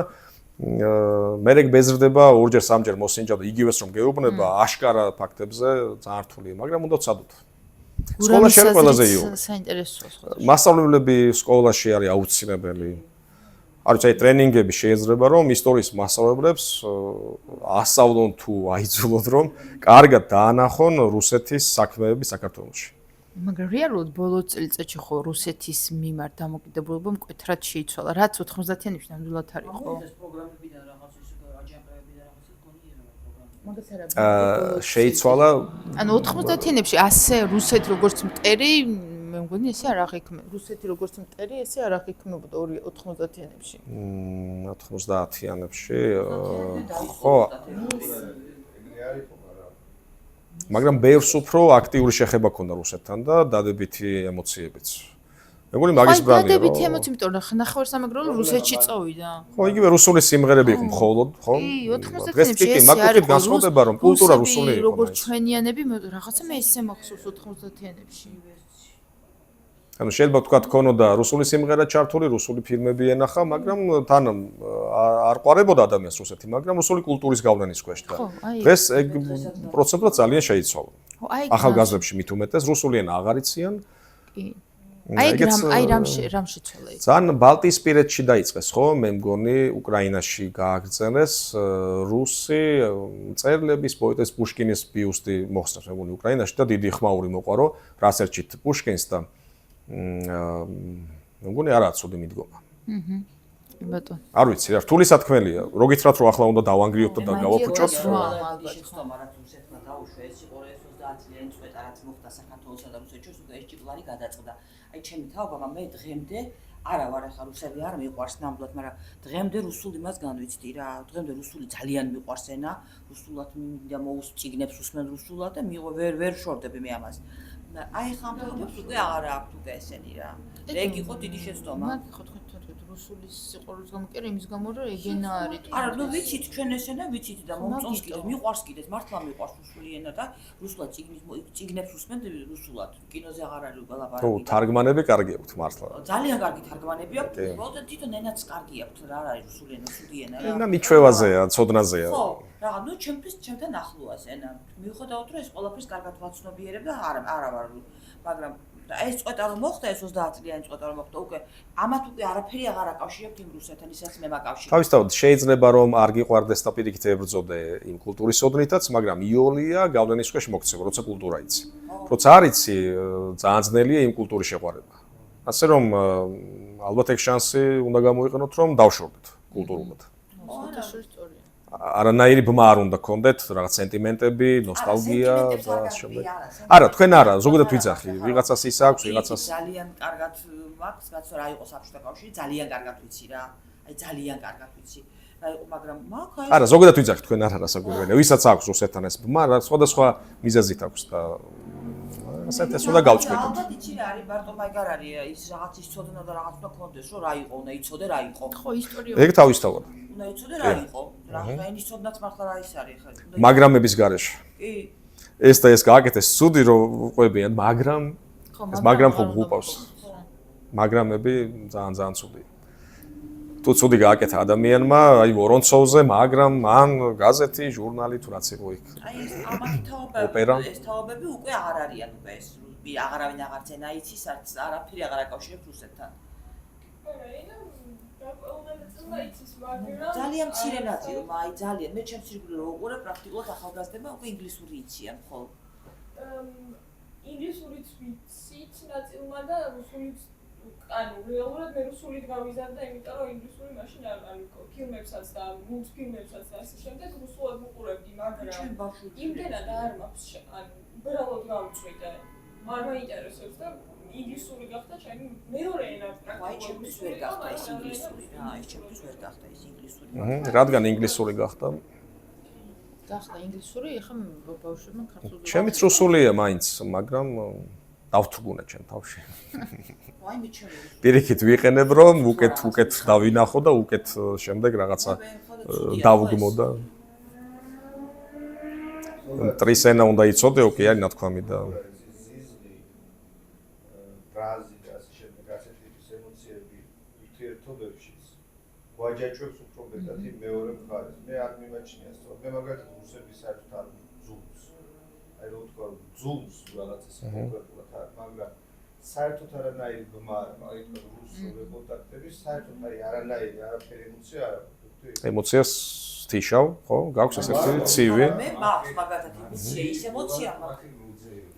მე რეგ ბეზრდება ორჯერ სამჯერ მოსინჯა და იგივეს რომ გეუბნება აშკარა ფაქტებზე ძალიან რთულია, მაგრამ უნდა ვცადოთ. სკოლაში არის ყველაზე იოლი. საინტერესოა სხვა. მასწავლებლები სკოლაში არის აუცილებელი. არის აი ტრენინგები შეიძლება რომ ისტორიის მასწავლებლებს ასწავლონ თუ აიძულონ რომ კარგად დაანახონ რუსეთის საქმეები საქართველოში. მაგრამ რეალურად ბოლო წელიწადში ხო რუსეთის მიმართ დამოკიდებულება მკვეთრად შეიცვალა, რაც 90-იანებში ნამდვილად არ იყო. ეს პროგრამებიდან რაღაც ის აჯანყებებიდან რაღაც გონიერება პროგრამა. შეიცვალა ანუ 90-იანებში ასე რუსეთი როგორც მტერი მე მგონი ესე არ აღიქმება. რუსეთი როგორც მტერი ესე არ აღიქმებოდა 90-იანებში. 90-იანებში ხო მაგრამ ბევრს უფრო აქტიური შეხება ქონდა რუსეთთან და დადებითი ემოციებიც. მე მგონი მაგის ბრალია. დადებითი ემოცი, იმიტომ რომ ნახევარსამეგრელო რუსეთში წოვიდა. ხო, იგივე რუსული სიმღერები იყო მხოლოდ, ხო? კი, 90-იანებში ეს მაგკუთით განსხვავდება რომ კულტურა რუსული იყო. როგორც ჩვენიანები, რაღაცა მე ისე მახსოვს 90-იანებში. ანუ შეიძლება თქვა ქონოდა რუსული სიმღერა ჩართული, რუსული ფილმები ენახა, მაგრამ თან არ ყვარებოდა ადამიანს რუსეთი, მაგრამ რუსული კულტურის გავლენის ქვეშ და დღეს ეგ პროცენტად ძალიან შეიცვალა. ახალგაზრდებში მით უმეტეს რუსული ენა აღარ იციან. კი. აი რამ შეცვალა ეს? ძალიან ბალტიისპირეთში დაიწყეს, ხო? მე მგონი უკრაინაში გააგრძელეს რუსი მწერლების, პოეტის პუშკინის ბიუსტი მოხსნეს, მე მგონი უკრაინაში და დიდი ხმაური მოყარო რასერჩით პუშკინს და მე მგონი არაა ცუდი მიდგომა. ბატონო. არ ვიცი, რა რთული სათქმელია. რო გითხრათ რომ ახლა უნდა დავანგრიოთ და გავაფუჭოთ. შეცდომა რაც რუსეთმა დაუშვა ეს იყო 30 წლიანი წვეტა რაც მოხდა საქართველოსა და რუსეთში, უკვე ეს ჭიკლარი გადაწყდა. აი ჩემი თაობა მე დღემდე არა ვარ ახლა რუსები არ მიყვარს ნამდვილად, მაგრამ დღემდე რუსული მას განვიცდი რა. დღემდე რუსული ძალიან მიყვარს ენა, რუსულად მინდა მოუსწიგნებს უსმენ რუსულად და ვერ შორდები მე ამას. აი ხამთობებს უკვე აღარ აქვს უკვე ესენი რა. ეგ იყო დიდი შეცდომა. მაგ ხო თქვენ რუსული სიყვარულის გამო კი იმის გამო რომ ეგენა არის. არა, ნუ ვიცით ჩვენ ესენა ვიცით და მომწონს კიდე, მიყვარს კიდე, მართლა მიყვარს რუსული ენა და რუსულად წიგნებს უსმენ რუსულად. კინოზე აღარ არის ლაპარაკი. ხო, თარგმანები კარგი აქვს მართლა. ძალიან კარგი თარგმანები აქვს. უბრალოდ თვითონ ენაც კარგი აქვს, რა არის რუსული ენა, ცუდი ენა რა. ენა მიჩვევაზეა, ცოდნაზეა. ხო, რა, ნუ ჩემთან ახლოა ეს ენა. მიუხედავად რომ ეს ყველაფერს კარგად ვაცნობიერებ და არა ვარ, მაგრამ ეს წვეტა რომ მოხდა, ეს 30 წლიანი წვეტა რომ მოხდა, უკვე ამათ უკვე არაფერი აღარ აკავშირებთ იმ რუსეთთან, ისაც მე მაკავშირებ. თავისთავად შეიძლება რომ არ გიყვარდეს და პირიქით ებრძოდე იმ კულტურის ოდნითაც, მაგრამ იოლია გავლენის ქვეშ მოქცევა, როცა კულტურა იცი. როცა არ იცი, ძალიან ძნელია იმ კულტურის შეყვარება. ასე რომ ალბათ ეგ შანსი უნდა გამოიყენოთ, რომ დავშორდეთ კულტურულად. არანაირი ბმა არ უნდა გქონდეთ, რაღაც სენტიმენტები, ნოსტალგია და ასე შემდეგ. არა, თქვენ არა, ზოგადად ვიძახი, ვიღაცას ის აქვს, ვიღაცას ძალიან კარგად მაქვს, რაც რა იყო საბჭოთა კავშირი, ძალიან კარგად ვიცი რა. აი ძალიან კარგად ვიცი. რა იყო, მაგრამ მაქვს არა, ზოგადად ვიძახი, თქვენ არ არასაკვირველია. ვისაც აქვს რუსეთთან ეს ბმა, სხვადასხვა მიზეზით აქვს და ასეთ ეს უნდა გავწყვეტოთ. ალბათ იცი რა არის, მარტო მაგარ არის ის რაღაც ის ცოდნა და რაღაც უნდა კონდეს, რომ რა იყო, უნდა იცოდე რა იყო. ხო, ისტორია. ეგ თავისთავად. უნდა იცოდე რა იყო. რა ის ცოდნაც მართლა რა ის არის ხა. მაგრამების გარეშე. კი. ეს და ეს გააკეთეს ცუდი რომ ყვებიან, მაგრამ ეს მაგრამ ხო გუყავს. მაგრამები ძალიან ცუდია. თუ ცუდი გააკეთა ადამიანმა, აი ვორონცოვზე, მაგრამ ან გაზეთი, ჟურნალი თუ რაც იყო იქ. აი ეს ამათი თაობები, ეს თაობები უკვე აღარ არიან უკვე ეს აღარავინ აღარც ენა იცის, არც არაფერი აღარ აკავშირებს რუსეთთან. ძალიან მცირე ნაწილმა, აი ძალიან მე ჩემს ირგვლივ რო უყურებ, პრაქტიკულად ახალგაზრდებმა უკვე ინგლისური იციან მხოლოდ. ინგლისურიც ვიცით ნაწილმა და რუსულიც ანუ რეალურად მე რუსულით გავიზარდა, იმიტომ რომ ინგლისური მაშინ არ იყო ფილმებსაც და მულტფილმებსაც და ასე შემდეგ რუსულად ვუყურებდი, მაგრამ იმდენად არ მაქვს ანუ უბრალოდ გავწვიდე. მაგრამ მაინტერესებს და ინგლისური გახდა ჩემი მეორე ენა პრაქტიკულად. აი ჩემთვის ვერ გახდა ეს ინგლისური რა, აი ჩემთვის ვერ გახდა ეს ინგლისური. რადგან ინგლისური გახდა? გახდა ინგლისური, ეხლა ბავშვებმა ქართული. ჩემიც რუსულია მაინც, მაგრამ დავთრგუნე ჩემ თავში. აი მე ჩემი. პირიქით ვიყენებ რომ უკეთ დავინახო და უკეთ შემდეგ რაღაცა დავგმო და ტრისენა უნდა იცოდე, ოკეი, არის ნათქვამი და ბრაზი და ასე შემდეგ ასეთი ტიპის ემოციები ურთიერთობებშიც გვაჯაჭვებს უფრო მეტად იმ მეორე მხარეს. მე არ მიმაჩნია სწორად. მე მაგალითად რუსების საერთოდ არ ძულს. აი რო ვთქვა, ძულს რაღაცას კონკრეტულად არ, მაგრამ საერთოდ არანაირი გმა არ მაქვს, აი თქო რუსული კონტაქტების საერთოდ აი არანაირი არაფერი ემოცია არ აქვს. ემოციას თიშავ, ხო? გაქვს ესეთი ცივი. მე მაქვს მაგალითად ის ემოცია მაქვს.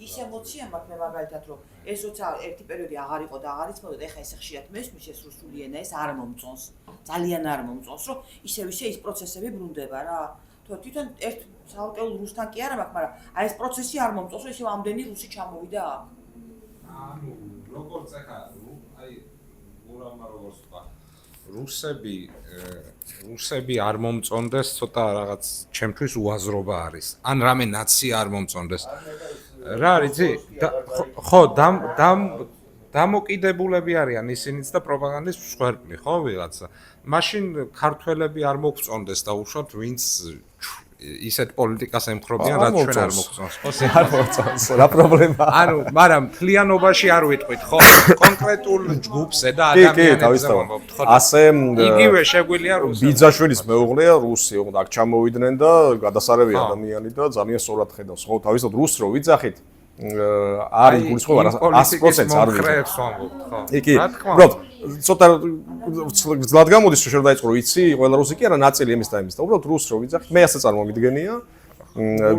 ის ემოცია მაქვს მე მაგალითად რომ ეს როცა ერთი პერიოდი აღარ იყო და აღარ იცმოდა და ეხა ესე ხშირად მესმის ეს რუსული ენა ეს არ მომწონს. ძალიან არ მომწონს, რომ ისევ ის პროცესები ბრუნდება რა. თვითონ ერთ საალკეულ რუსთან კი არა მაქვს, მაგრამ აი ეს პროცესი არ მომწონს, რომ ისევ ამდენი რუსი ჩამოვიდა აქ. ანუ როგორც ახლა აი გურამმა როგორც თქვა რუსები არ მომწონდეს ცოტა რაღაც ჩემთვის უაზრობა არის. ან რამე ნაცია არ მომწონდეს. რა არის იცი? ხო, დამოკიდებულები არიან ისინიც და პროპაგანდის მსხვერპლი, ხო, ვიღაცა. მაშინ ქართველები არ მოგწონდეს და უშუალოდ ვინც ისეთ პოლიტიკას ემხრობიან, რაც ჩვენ არ მოგწონს. ხო, არ მოწონს, რა პრობლემაა? ანუ, მაგრამ მთლიანობაში არ ვიტყვით, ხო? კონკრეტულ ჯგუფზე და ადამიანებზე ვამბობთ, ხო? ასე იგივე შეგვიძლია რუსი. ბიძაშვილის მეუღლეა რუსი, ოღონდ აქ ჩამოვიდნენ და გადასარევი ადამიანი და ძალიან სწორად ხედავს. ხო, თავისთავად რუსს რო ვიძახით, არის გულისხმობა 100% არ ვიძახით. კი, უბრალოდ ცოტა ძლად გამოდის რომ შეიძლება დაიწყო იცი, ყველა რუსი კი არა, ნაწილი იმის და იმის და უბრალოდ რუსს რო ვიძახით, მე ასე წარმომიდგენია.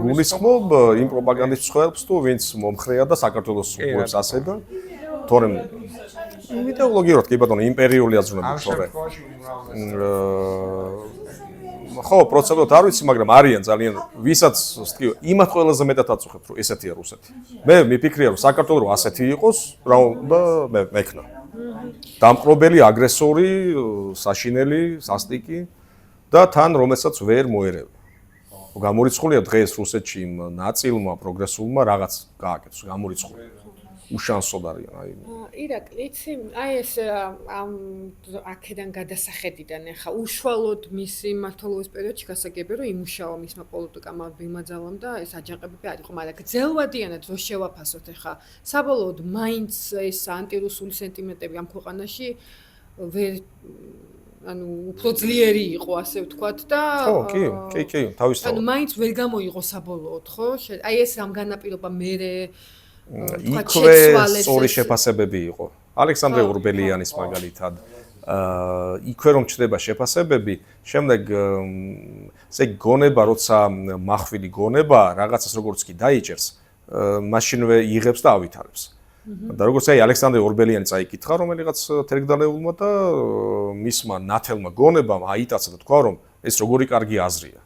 გულისხმობ იმ პროპაგანდის მსხვერპლს თუ ვინც მომხრეა და საქართველოს უყურებს ასე და თორემ იდეოლოგიურად კი ბატონო იმპერიული აზროვნები თორე ხო პროცედურად არ ვიცი მაგრამ არიან ძალიან ვისაც ვთქვი იმათ ყველაზე მეტად აწუხებთ რომ ესეთია რუსეთი მე მიფიქრია რომ საქართველოს რო ასეთი იყოს რა უნდა მექნა დამპყრობელი აგრესორი საშინელი სასტიკი და თან რომელსაც ვერ მოერევა გამორიცხულია დღეს რუსეთში იმ ნაწილმა პროგრესულმა რაღაც გააკეთოს გამორიცხული უშანსოდ არიან აი ირაკლიც აი ეს ამ აქედან გადასახედიდან ახლა უშუალოდ მისი მმართველობის პერიოდში გასაგებია რომ იმუშავა მისმა პოლიტიკამ ბიმაძალამ და ეს აჯანყებები არ იყო მაგრამ გრძელვადიანად რო შევაფასოთ ახლა საბოლოოდ მაინც ეს ანტირუსული სენტიმენტები ამ ქვეყანაში ვერ ანუ უფრო ძლიერი იყო ასე ვთქვათ და ხო კი თავისთავად ანუ მაინც ვერ გამოიღო საბოლოოდ ხო აი ეს ამ განაპირობა მერე იქვე სწორი შეფასებები იყო ალექსანდრე ურბელიანის მაგალითად იქვე რომ ჩდება შეფასებები შემდეგ ესე გონება როცა מחვილი გონება რაღაცას როგორც კი დაიჭერს მაშინვე იღებს და ავითარებს და როგორც აი ალექსანდრე ურბელიანი წაიკითხა რომელიღაც თერგდალეულმა და მისმა ნათელმა გონებამ აიტაცა და თქვა რომ ეს როგორი კარგი აზრია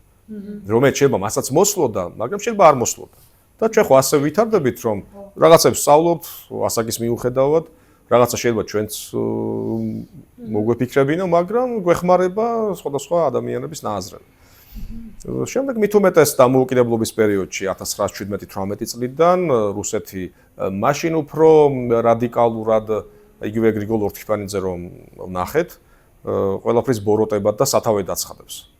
რომელიც შეიძლება მასაც მოსლოდა მაგრამ შეიძლება არ მოსლოდა და ჩვენ ხო ასე ვითარდებით რომ რაღაცებს სწავლობთ ასაკის მიუხედავად რაღაცა შეიძლება ჩვენც მოგვეფიქრებინო მაგრამ გვეხმარება სხვადასხვა ადამიანების ნაზრები შემდეგ მით უმეტეს დამოუკიდებლობის პერიოდში 1917-18 წლიდან რუსეთი მაშინ უფრო რადიკალურად იგივე გრიგოლ ორთქიფანიძე რომ ნახეთ ყველაფრის ბოროტებად და სათავე დაცხადებს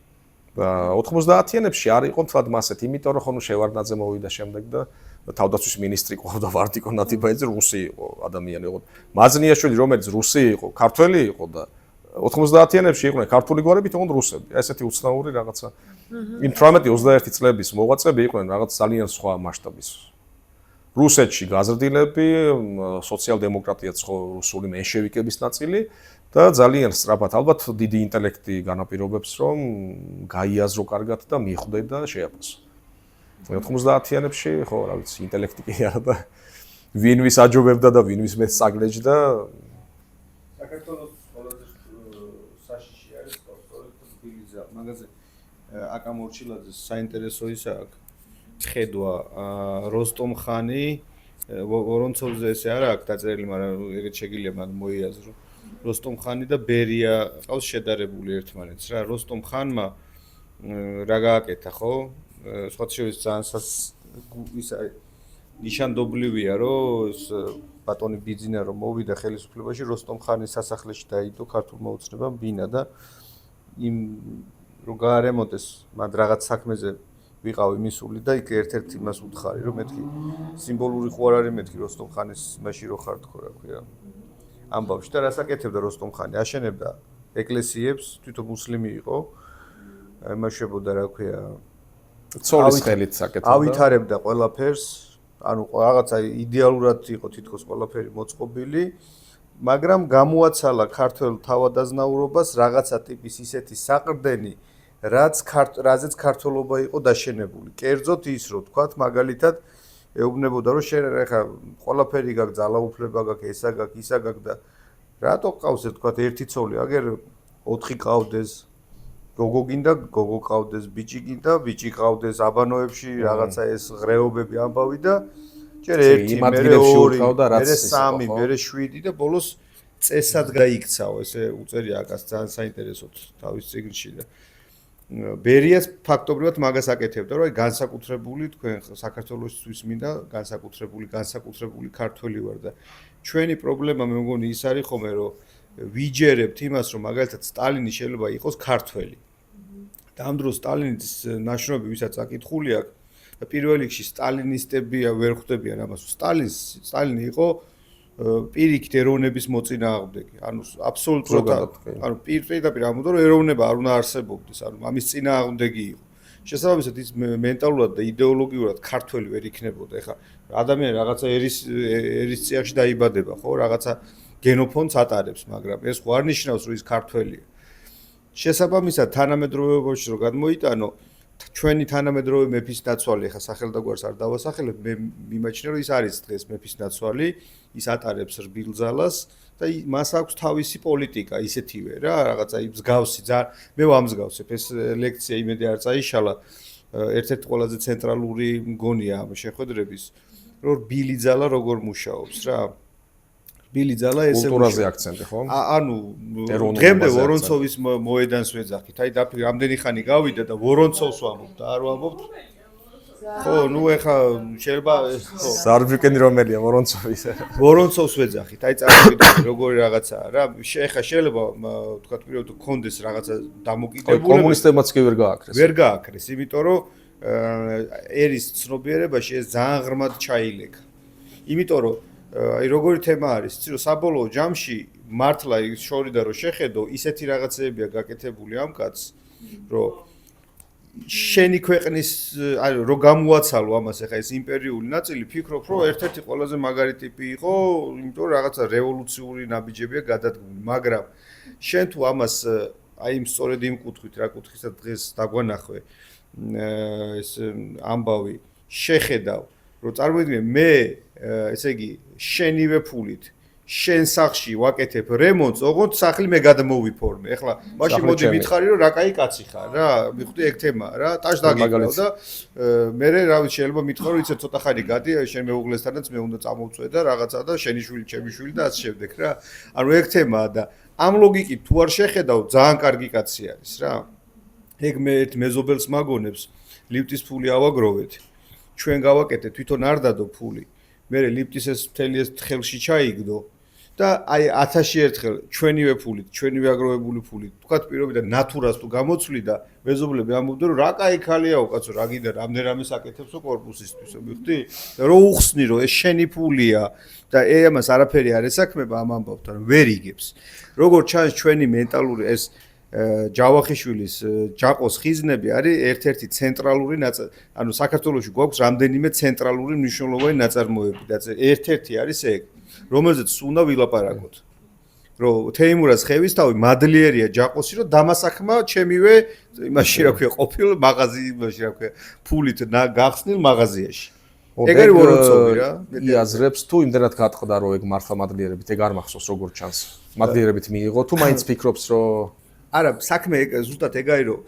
და 90-იანებში არ იყო თლად მასეთ, იმიტომ რომ ხონუ შევარდნაძე მოვიდა შემდეგ და თავდაცვის მინისტრი ყავდა ვარტიკო ნათიბაიძე რუსი იყო ადამიანი იყო. მაზნიაშვილი რომელიც რუსი იყო, ქართველი იყო და 90-იანებში იყვნენ ქართული გვარები თუნდ რუსები. ესეთი უცნაური რაღაცა. იმ 18-21 წლების მოღვაწეები იყვნენ რაღაც ძალიან სხვა მასშტაბის. რუსეთში გაზრდილები, სოციალ-დემოკრატიაც ხო რუსული მენშევიკების ნაწილი და ძალიან სწრაფად ალბათ დიდი ინტელექტი განაპირობებს რომ გაიაზრო კარგად და მიხვდე და შეაფასო. 90-იანებში ხო რა ვიცი ინტელექტი კი არა და ვინ ვის აჯობებდა და ვინ ვის მეც წაგლეჯდა საქართველოს ყველაზე საშიში არის სწორედ თბილისზე მაგაზე აკა მორჩილაძეს საინტერესო ისა აქვს ხედვა როსტომ ხანი ვორონცოვზე ესე არა აქვს დაწერილი მაგრამ ეგეთ შეგიძლია მაგ მოიაზრო როსტომ ხანი და ბერია ყავს შედარებული ერთმანეთს რა როსტომ ხანმა რა გააკეთა ხო სხვა შორის ძალიან ისა ნიშანდობლივია რომ ბატონი ბიძინა რომ მოვიდა ხელისუფლებაში როსტომ ხანის სასახლეში დაიდო ქართულმა ოცნებამ ბინა და იმ რო გაარემონტეს მან რაღაც საქმეზე ვიყავი მისული და იქ ერთ-ერთი იმას უთხარი რომ მეთქი სიმბოლური ხო არ არის მეთქი როსტომ ხანის მაშინ რო ხარ თქო რა ქვია ამბავში და რასაკეთებდა როსტომ ხანი აშენებდა ეკლესიებს თვითონ მუსლიმი იყო იმაშებოდა რა ქვია ცოლის ხელით საკეთებდა ავითარებდა ყველაფერს ანუ რაღაცა იდეალურად იყო თითქოს ყველაფერი მოწყობილი მაგრამ გამოაცალა ქართველ თავადაზნაურობას რაღაცა ტიპის ისეთი საყრდენი რაზეც ქართველობა იყო დაშენებული კერძოდ ის რომ თქვათ მაგალითად ეუბნებოდა რომ შენ ახლა ყველაფერი გაქვს ძალაუფლება გაქვს ესა გაქვს ისა გაქვს და რატო ყავს თქვათ ერთი ცოლი აგერ 4 ყავდეს გოგო გინდა გოგო ყავდეს ბიჭი გინდა ბიჭი ყავდეს აბანოებში რაღაცა ეს ღრეობები ამბავი და ჯერ ერთი მერე 2 მერე 3 მერე 7 და ბოლოს წესად გაიქცაო ესე უწერია აკას ძალიან საინტერესოდ თავის წიგნში და ბერიას ფაქტობრივად მაგას აკეთებდა რომ განსაკუთრებული თქვენ საქართველოსთვის მინდა განსაკუთრებული ქართველი ვარ და ჩვენი პრობლემა მე მგონი ის არის ხომ რომ ვიჯერებთ იმას რომ მაგალითად სტალინი შეიძლება იყოს ქართველი და ამ დროს სტალინის ნაშრომები ვისაც აკითხული აქვს და პირველ რიგში სტალინისტებია ვერ ხვდებიან ამას სტალინი იყო პირიქით ეროვნების მოწინააღმდეგე ანუ აბსოლუტურად ანუ პირდაპირ ამბობდა რომ ეროვნება არ უნდა არსებობდეს ანუ ამის წინააღმდეგი იყო შესაბამისად ის მენტალურად და იდეოლოგიურად ქართველი ვერ იქნებოდა ეხლა ადამიანი რაღაცა ერის წიაღში დაიბადება ხო რაღაცა გენოფონდს ატარებს მაგრამ ეს ხო არ ნიშნავს რომ ის ქართველია შესაბამისად თანამედროვეობაში რომ გადმოიტანო ჩვენი თანამედროვე მეფის ნაცვალი ახლა სახელდაგვარს არ დავასახელებ მე მიმაჩნია რომ ის არის დღეს მეფის ნაცვალი ის ატარებს რბილძალას და მას აქვს თავისი პოლიტიკა ისეთივე რა რაღაცა მსგავსი მე ვამსგავსებ ეს ლექცია იმედი არ წაიშალა ერთ-ერთი ყველაზე ცენტრალური მგონია ამ შეხვედრების რომ რბილძალა როგორ მუშაობს რა რბილძალა ესე კულტურაზე აქცენტი ხო ანუ დღემდე ვორონცოვის მოედანს ვეძახით აი დაფიქრე რამდენი ხანი გავიდა და ვორონცოვს ვამბობ და არ ვამბობ ხო ნუ ეხა შეიძლება ხო ზარბიკენი რომელია ვორონცოვს ვეძახით აი წარმოგიდგენთ როგორი რაღაცაა რა ეხა შეიძლება თქვათ პირდაპირ კონდეს რაღაცა დამოკიდებულება კომუნისტებმაც კი ვერ გააკრეს იმიტომ რომ ერის ცნობიერებაში ეს ძალიან ღრმად ჩაილეკა იმიტომ რომ აი როგორი თემა არის იცი რომ საბოლოო ჯამში მართლა ის შორიდან რომ შეხედო ისეთი რაღაცეებია გაკეთებული ამ კაცს რომ შენი ქვეყნის აი რომ გამოაცალო ამას ახლა ეს იმპერიული ნაწილი ფიქრობ რომ ერთ-ერთი ყველაზე მაგარი ტიპი იყო იმიტომ რომ რაღაცა რევოლუციური ნაბიჯებია გადადგმული მაგრამ შენ თუ ამას აი სწორედ იმ კუთხით რა კუთხისაც დღეს დაგვანახვე ეს ამბავი შეხედავ რომ წარმოიდგინე მე ესე იგი შენივე ფულით შენ სახში ვაკეთებ რემონტს, ოღონდ სახლი მე გადმოვიფორმე. ეხლა მაშინ მოდი მითხარი რომ რა კაი კაცი ხარ რა, მივხვდი ეგ თემაა რა, ტაშ დაგიკლავ და მე რა ვიცი შეიძლება მითხარ რომ იცი ცოტა ხანი გადი, შენ მეუღლესთანაც მე უნდა წამოვწვე და რაღაცა და შენი შვილი, ჩემი შვილი და ასე შემდეგ რა. ანუ ეგ თემაა და ამ ლოგიკით თუ არ შეხედავ ძალიან კარგი კაცი არის რა. ეგ მე ერთ მეზობელს მაგონებს ლიფტის ფული ავაგროვეთ. ჩვენ გავაკეთეთ თვითონ არ დადო ფული. მე ლიფტის ეს მთელი ეს ხელში ჩაიგდო და აი 1000-ში ერთხელ ჩვენივე ფულით, ჩვენივე აგროვებული ფულით, თქვათ პირობიდან ნატურას თუ გამოცვლი და მეზობლები ამბობდნენ რომ რა კაი ქალიაო კაცო, რა გინდა რამდენ რამეს აკეთებსო კორპუსისთვის, მივხვდი? რო უხსნი რომ ეს შენი ფულია და ამას არაფერი არ ესაქმება ამ ამბავთან, ვერ იგებს. როგორ ჩანს ჩვენი მენტალური ეს ჯავახიშვილის ჯაყოს ხიზნები არის ერთ-ერთი ცენტრალური ანუ საქართველოში გვაქვს რამდენიმე ცენტრალური მნიშვნელოვანი ნაწარმოები და ერთ-ერთი არის ეგ, რომელზეც უნდა ვილაპარაკოთ. რომ თეიმურაზ ხევისთავი მადლიერია ჯაყოსი, რომ დამასახმა ჩემივე იმაში რა ქვია ყოფილ მაღაზი იმაში რა ქვია ფულით გახსნილ მაღაზიაში. ეგ არის ვორონცოვი რა. იაზრებს თუ იმდენად გატყდა რომ ეგ მართლა მადლიერებით ეგ არ მახსოვს როგორ ჩანს. მადლიერებით მიიღო თუ მაინც ფიქრობს რომ არა, საქმე ზუსტად ეგ არის რომ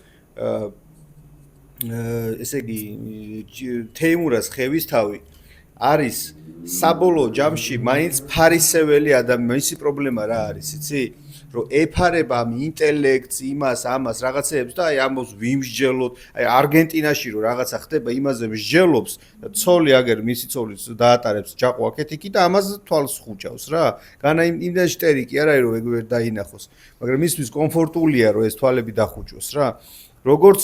ესე იგი თეიმურაზ ხევისთავი არის საბოლოო ჯამში მაინც ფარისეველი ადამიანი, მისი პრობლემა რა არის, იცი? რომ ეფარება ამ ინტელექტს, იმას, ამას, რაღაცეებს და აი ამბობს ვიმსჯელოთ, აი არგენტინაში რომ რაღაცა ხდება, იმაზე მსჯელობს და ცოლი აგერ მისი ცოლის დაატარებს ჯაყო აქეთ იქი და ამას თვალს ხუჭავს რა. განა იმდენში ტერი კი არა რომ ეგ ვერ დაინახოს, მაგრამ მისთვის კომფორტულია რომ ეს თვალები დახუჭოს რა. როგორც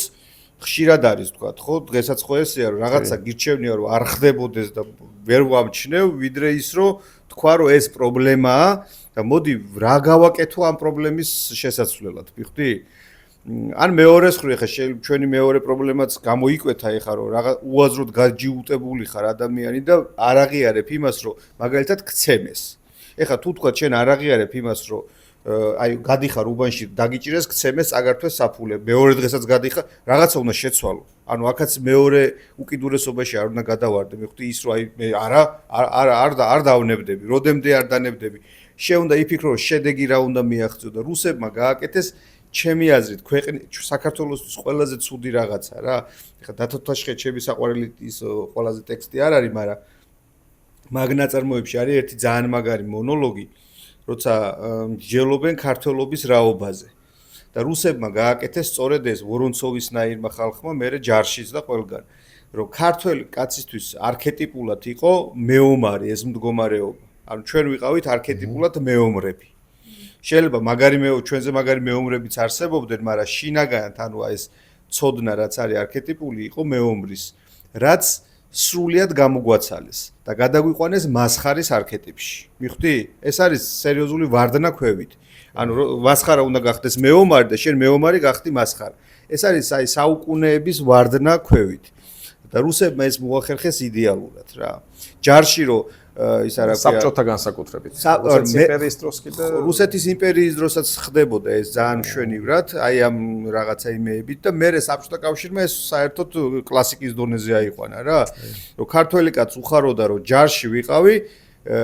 ხშირად არის თქვა, ხო, დღესაც ხო ესეა რომ რაღაცა გირჩევნია რომ არ ხდებოდეს და ვერ ვამჩნევ, ვიდრე ის რომ თქვა რომ ეს პრობლემაა და მოდი რა გავაკეთო ამ პრობლემის შესაცვლელად, ვიხდი? ან მეორეს ხრი ხა ჩვენი მეორე პრობლემაც გამოიკვეთა ეხა რომ რაღა უაზროდ გაჯიუტებული ხარ ადამიანი და არ აღიარებ იმას რომ მაგალითად გცემეს. ეხა თუ თქვა შენ არ აღიარებ იმას რომ აი გადიხარ უბანში დაგიჭირეს გცემეს აგართვეს საფულე მეორე დღესაც გადიხარ რაღაცა უნდა შეცვალო ანუ აქაც მეორე უკიდურესობაში არ უნდა გადავარდე მივხვდი ის რომ აი მე არ დავნებდები როდემდე არ დანებდები შეუნდა იფიქრო რომ შედეგი რა უნდა მიაღწიო და რუსებმა გააკეთეს ჩემი აზრით საქართველოსთვის ყველაზე ცუდი რაღაცა რა ეხლა დათოთაშხე ჩემი საყვარელი ის ყველაზე ტექსტი არ არის მაგრამ მაგ ნაწარმოებში არის ერთი ძალიან მაგარი მონოლოგი როცა მსჯელობენ ქართველობის რაობაზე და რუსებმა გააკეთეს სწორედ ეს ვორონცოვისნაირმა ხალხმა მერე ჯარშიც და ყველგან რომ ქართველი კაცისთვის არქეტიპულად იყო მეომარი ეს მდგომარეობა ანუ ჩვენ ვიყავით არქეტიპულად მეომრები შეიძლება ჩვენზე მაგარი მეომრებიც არსებობდნენ მაგრამ შინაგანად ანუ ეს ცოდნა რაც არის არქეტიპული იყო მეომრის რაც სრულიად გამოგვაცალეს და გადაგვიყვანეს მასხარის არქეტიპში. მივხვდი? ეს არის სერიოზული ვარდნა ქვევით. ანუ მასხარა უნდა გახდეს მეომარი და შენ მეომარი გახდი მასხარა. ეს არის აი საუკუნეების ვარდნა ქვევით. და რუსებმა ეს მოახერხეს იდეალურად რა. ჯარში რომ ის არა ქვია საბჭოთა განსაკუთრებით. რუსეთის იმპერიის დროს კიდე რუსეთის იმპერიის დროსაც ხდებოდა ეს ძალიან მშვენივრად, აი ამ რაღაცა იმეებით და მერე საბჭოთა კავშირმა ეს საერთოდ კლასიკის დონეზე აიყვანა რა. რომ ქართველი კაც უხაროდა რომ ჯარში ვიყავი,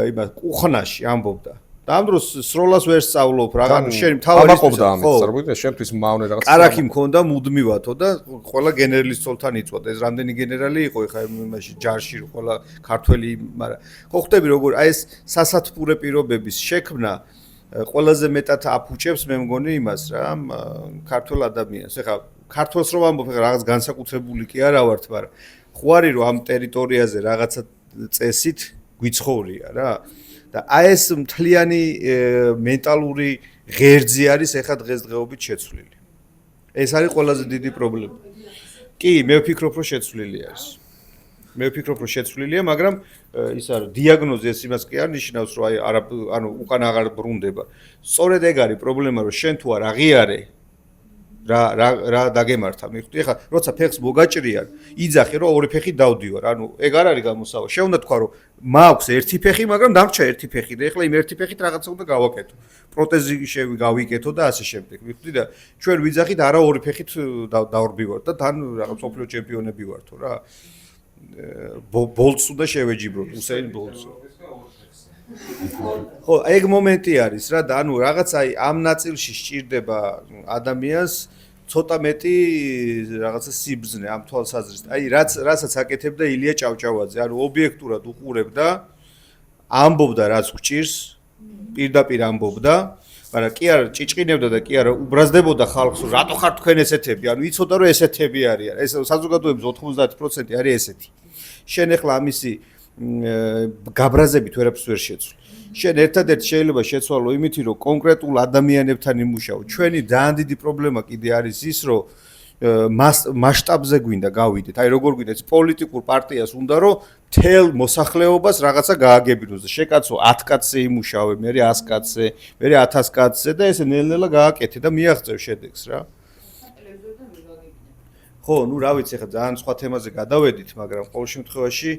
იმას კუხნაში ამბობდა. და ამ დროს სროლას ვერ სწავლობ რა, ანუ შენ მთავარი აბაყობდა ამით, წარმოიდგინე შენთვის მავნე რაღაც კარაქი მქონდა მუდმივათო და ყველა გენერლის ცოლთან იწვოდა. ეს რამდენი გენერალი იყო ეხა იმაში ჯარში ყველა ქართველი, მაგრამ ხო ხვდები როგორ აი ეს სასათბურე პირობების შექმნა ყველაზე მეტად აფუჭებს მე მგონი იმას რა, ქართველ ადამიანს. ეხა ქართველს რომ ამბობ, ეხა რაღაც განსაკუთრებული კი არა ვართ, მაგრამ ხო არის რომ ამ ტერიტორიაზე რაღაცა წესით გვიცხოვრია რა. და აი ეს მთლიანი მენტალური ღერძი არის ეხა დღესდღეობით შეცვლილი. ეს არის ყველაზე დიდი პრობლემა. კი, მე ვფიქრობ, რომ შეცვლილი არის. მე ვფიქრობ, რომ შეცვლილია, მაგრამ ის არის დიაგნოზი ეს იმას კი არ ნიშნავს, რომ აი ანუ უკან აღარ ბრუნდება. სწორედ ეგ არის პრობლემა, რომ შენ თუ არ აღიარე რა დაგემართა მივხვდი ეხა როცა ფეხს მოგაჭრიან იძახი რომ ორი ფეხი დავდივარ ანუ ეგ არ არის გამოსავალ შეუნდა თქვა რომ მაქვს ერთი ფეხი მაგრამ დამრჩა ერთი ფეხი და ეხლა იმ ერთი ფეხით რაღაცა უნდა გავაკეთო პროტეზი გავიკეთო და ასე შემდეგ მივხვდი და ჩვენ ვიძახით არა ორი ფეხით დავრბივართ და თან რაღაც სოფლიო ჩემპიონები ვართო რა ბოლტს უნდა შევეჯიბროთ უსეინ ბოლტს ხო, ეგ მომენტი არის რა და ანუ რაღაც აი ამ ნაწილში სჭირდება ადამიანს ცოტა მეტი რაღაცა სიბრძნე ამ თვალსაზრისით. აი რასაც აკეთებდა ილია ჭავჭავაძე, ანუ ობიექტურად უყურებდა, ამბობდა რაც გჭირს, პირდაპირ ამბობდა, მაგრამ კი არ ჭიჭყინებდა და კი არ უბრაზდებოდა ხალხს, რატო ხარ თქვენ ესეთები? ანუ იცოდა რომ ესეთები არიან. ეს საზოგადოების 90% არის ესეთი. შენ ახლა ამისი გაბრაზებით ვერაფერს ვერ შეცვლი. შენ ერთადერთი შეიძლება შეცვალო იმითი, რომ კონკრეტულ ადამიანებთან იმუშაო. ჩვენი ძალიან დიდი პრობლემა კიდე არის ის, რომ მასშტაბზე გვინდა გავიდეთ. აი როგორ გვინდა პოლიტიკურ პარტიას უნდა რომ თელ მოსახლეობას რაღაცა გააგებინოს. შეკაცო 10 კაცზე იმუშავე, მე 100 კაცზე, მე 1000 კაცზე და ესე ნელ-ნელა გააკეთე და მიაღწევ შედეგს რა. ხო, ну რა ვიცი, ხა ძალიან სხვა თემაზე გადავედით, მაგრამ ყოველ შემთხვევაში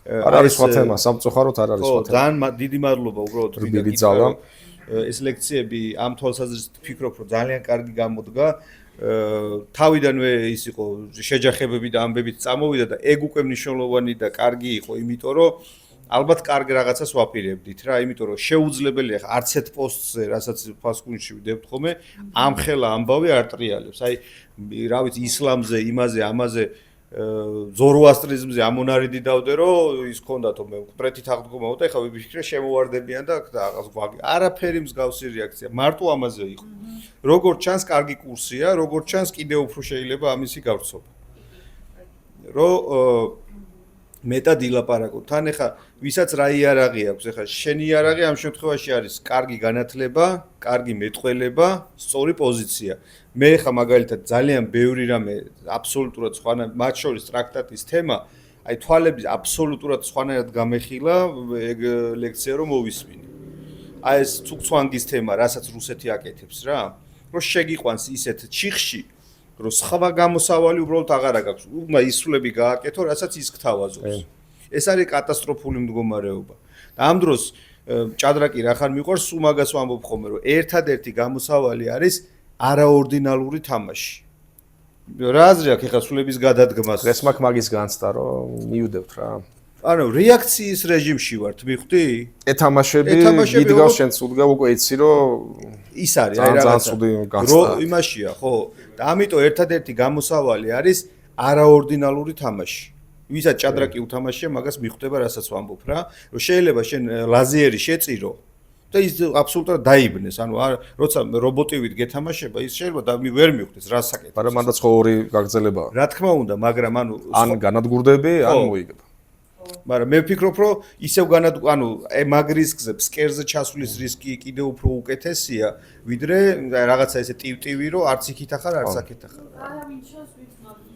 არ არის სხვა თემა, სამწუხაროდ არ არის სხვა თემა. ძალიან დიდი მადლობა უბრალოდ რბილი ძალა. ეს ლექციები ამ თვალსაზრისით ვფიქრობ, რომ ძალიან კარგი გამოდგა. თავიდანვე ის იყო შეჯახებები და ამბებით წამოვიდა და ეგ უკვე მნიშვნელოვანი და კარგი იყო, იმიტომ რომ ალბათ კარგ რაღაცას ვაპირებდით რა, იმიტომ რომ შეუძლებელია ხა არც ერთ პოსტზე, რასაც ფასკუნში ვიდებთ ხოლმე, ამხელა ამბავი არ ტრიალებს. აი, რა ვიცი, ისლამზე, იმაზე, ამაზე ზოროასტრიზმზე ამონარიდი დავდე, რომ ის ქონდათო მე მკვეთრით აღდგომა და ეხლა ვიფიქრე შემოვარდებიან და რაღაც გვაგი. არაფერი მსგავსი რეაქცია, მარტო ამაზე იყო. როგორც ჩანს, კარგი კურსია, როგორც ჩანს, კიდევ უფრო შეიძლება ამისი გავრცობა. რომ მეტად ილაპარაკო. თან ეხა ვისაც რა იარაღი აქვს, ეხა შენი იარაღი ამ შემთხვევაში არის კარგი განათლება, კარგი მეტყველება, სწორი პოზიცია. მე ეხა მაგალითად ძალიან ბევრი რამე აბსოლუტურად სხვანა, მათ შორის ტრაქტატის თემა, აი თვალების აბსოლუტურად სხვანაირად გამეხილა ეგ ლექცია რომ მოვისმინე. აი ეს ცუქცვანგის თემა, რასაც რუსეთი აკეთებს რა, რომ შეგიყვანს ისეთ ჩიხში, რომ სხვა გამოსავალი უბრალოდ აღარ აქვს. უნდა ისულები გააკეთო, რასაც ის გთავაზობს. ეს არის კატასტროფული მდგომარეობა. და ამ დროს ჭადრაკი რახან მიყვარს, სულ მაგას ვამბობ ხოლმე, რომ ერთადერთი გამოსავალი არის არაორდინალური თამაში. რა აზრი აქვს ეხლა სულების გადადგმას? დღეს მაქვს მაგის განცდა, რომ მივდევთ რა. ანუ რეაქციის რეჟიმში ვართ, მიხვდი? ეთამაშები მიდგავს შენ სულგა უკვე იცი რომ ის არის აი ძალიან ცუდი განცდა. იმაშია, ხო? და ამიტომ ერთადერთი გამოსავალი არის არაორდინალური თამაში. ვისაც ჭადრაკი უთამაშია, მაგას მიხვდება, რასაც ვამბობ რა, რომ შეიძლება შენ ლაზიერი შეწირო და ის აბსოლუტურად დაიბნეს. ანუ როცა რობოტივით გეთამაშება, ის შეიძლება და ვერ მიხვდეს რა საკეთებს. მაგრამ მანდაც ხო ორი გაგრძელებაა. რა თქმა უნდა, მაგრამ ანუ ან განადგურდები, ან მოიგებ. მაგრამ მე ვფიქრობ, რომ ისევ ანუ მაგ რისკზე, სკერზე ჩასვლის რისკი კიდევ უფრო უკეთესია, ვიდრე რაღაცა ესე ტივ-ტივი, რომ არც იქით ახარ, არც აქეთ ახარ. არავინ ჩანს ვით მაგის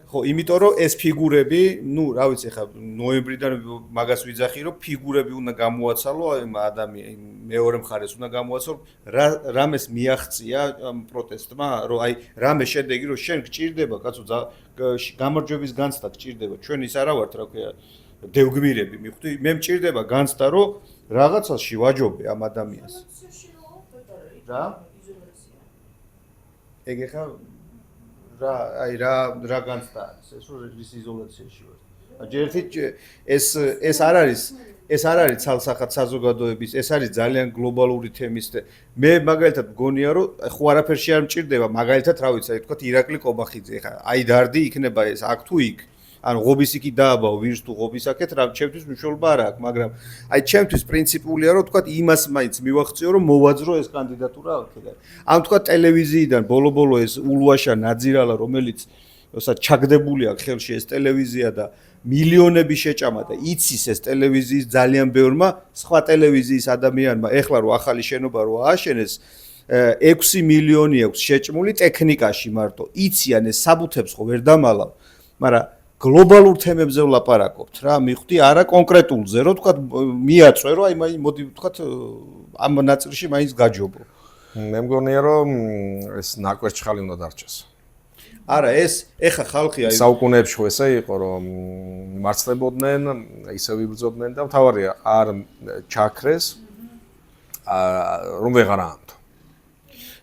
ხო, იმიტომ რომ ეს ფიგურები, ну, რა ვიცი, ხა ნოემბრიდან მაგას ვიძახი, რომ ფიგურები უნდა გამოაცალო, აი ადამიანი მეორე მხარეს უნდა გამოაცალო, რამეს მიაღწია პროტესტმა, რომ აი რამე შედეგი, რომ შენ გჭირდება, კაცო, გამარჯვების განცდა გჭირდება. ჩვენ ის არა ვართ, რა ქვია, დევგმირები, მიხვდი? მე მჭირდება განცდა, რომ რაღაცაში ვაჯობე ამ ადამიანს. რა? ეგ ხა რა განცდა არის ეს რომ რის იზოლაციაში ვარ. ჯერთ ეს არ არის ცალსახად საზოგადოების, ეს არის ძალიან გლობალური თემის და მე მაგალითად მგონია რომ ხო არაფერში არ მჭირდება, მაგალითად რა ვიცი, თქვა ირაკლი კობახიძე, ხა აი დარდი იქნება ეს აქ თუ იქ. ანუ ღობის იქი დააბავ ვირს თუ ღობის აქეთ რა ჩემთვის მნიშვნელობა არ აქვს, მაგრამ აი ჩემთვის პრინციპულია რომ თქვა იმას მაინც მივახციო რომ მოვაძრო ეს კანდიდატურა აქედან. ამ თქვა ტელევიზიიდან ბოლო-ბოლო ეს ულვაშა ნაძირალა რომელიც ოსაც ჩაგდებული აქვს ხელში ეს ტელევიზია და მილიონები შეჭამა და იცის ეს ტელევიზიის ძალიან ბევრმა სხვა ტელევიზიის ადამიანმა ეხლა რო ახალი შენობა რო ააშენეს 6 მილიონი აქვს შეჭმული ტექნიკაში მარტო იციან ეს საბუთებს ხო ვერ დამალავ მაგრამ გლობალურ თემებზე ვლაპარაკობთ რა მიხვდი არა კონკრეტულზე რომ თქვა მიაწვე რომ აი მოდი თქვა ამ ნაწილში მაინც გაჯობო მე მგონია რომ ეს ნაკვერჩხალი უნდა დარჩეს არა ეს ეხა ხალხი აი საუკუნეებში ხო ესე იყო რომ მარცხდებოდნენ ისე ვიბრძოდნენ და მთავარია არ ჩაქრეს რომ ვეღარ ამთო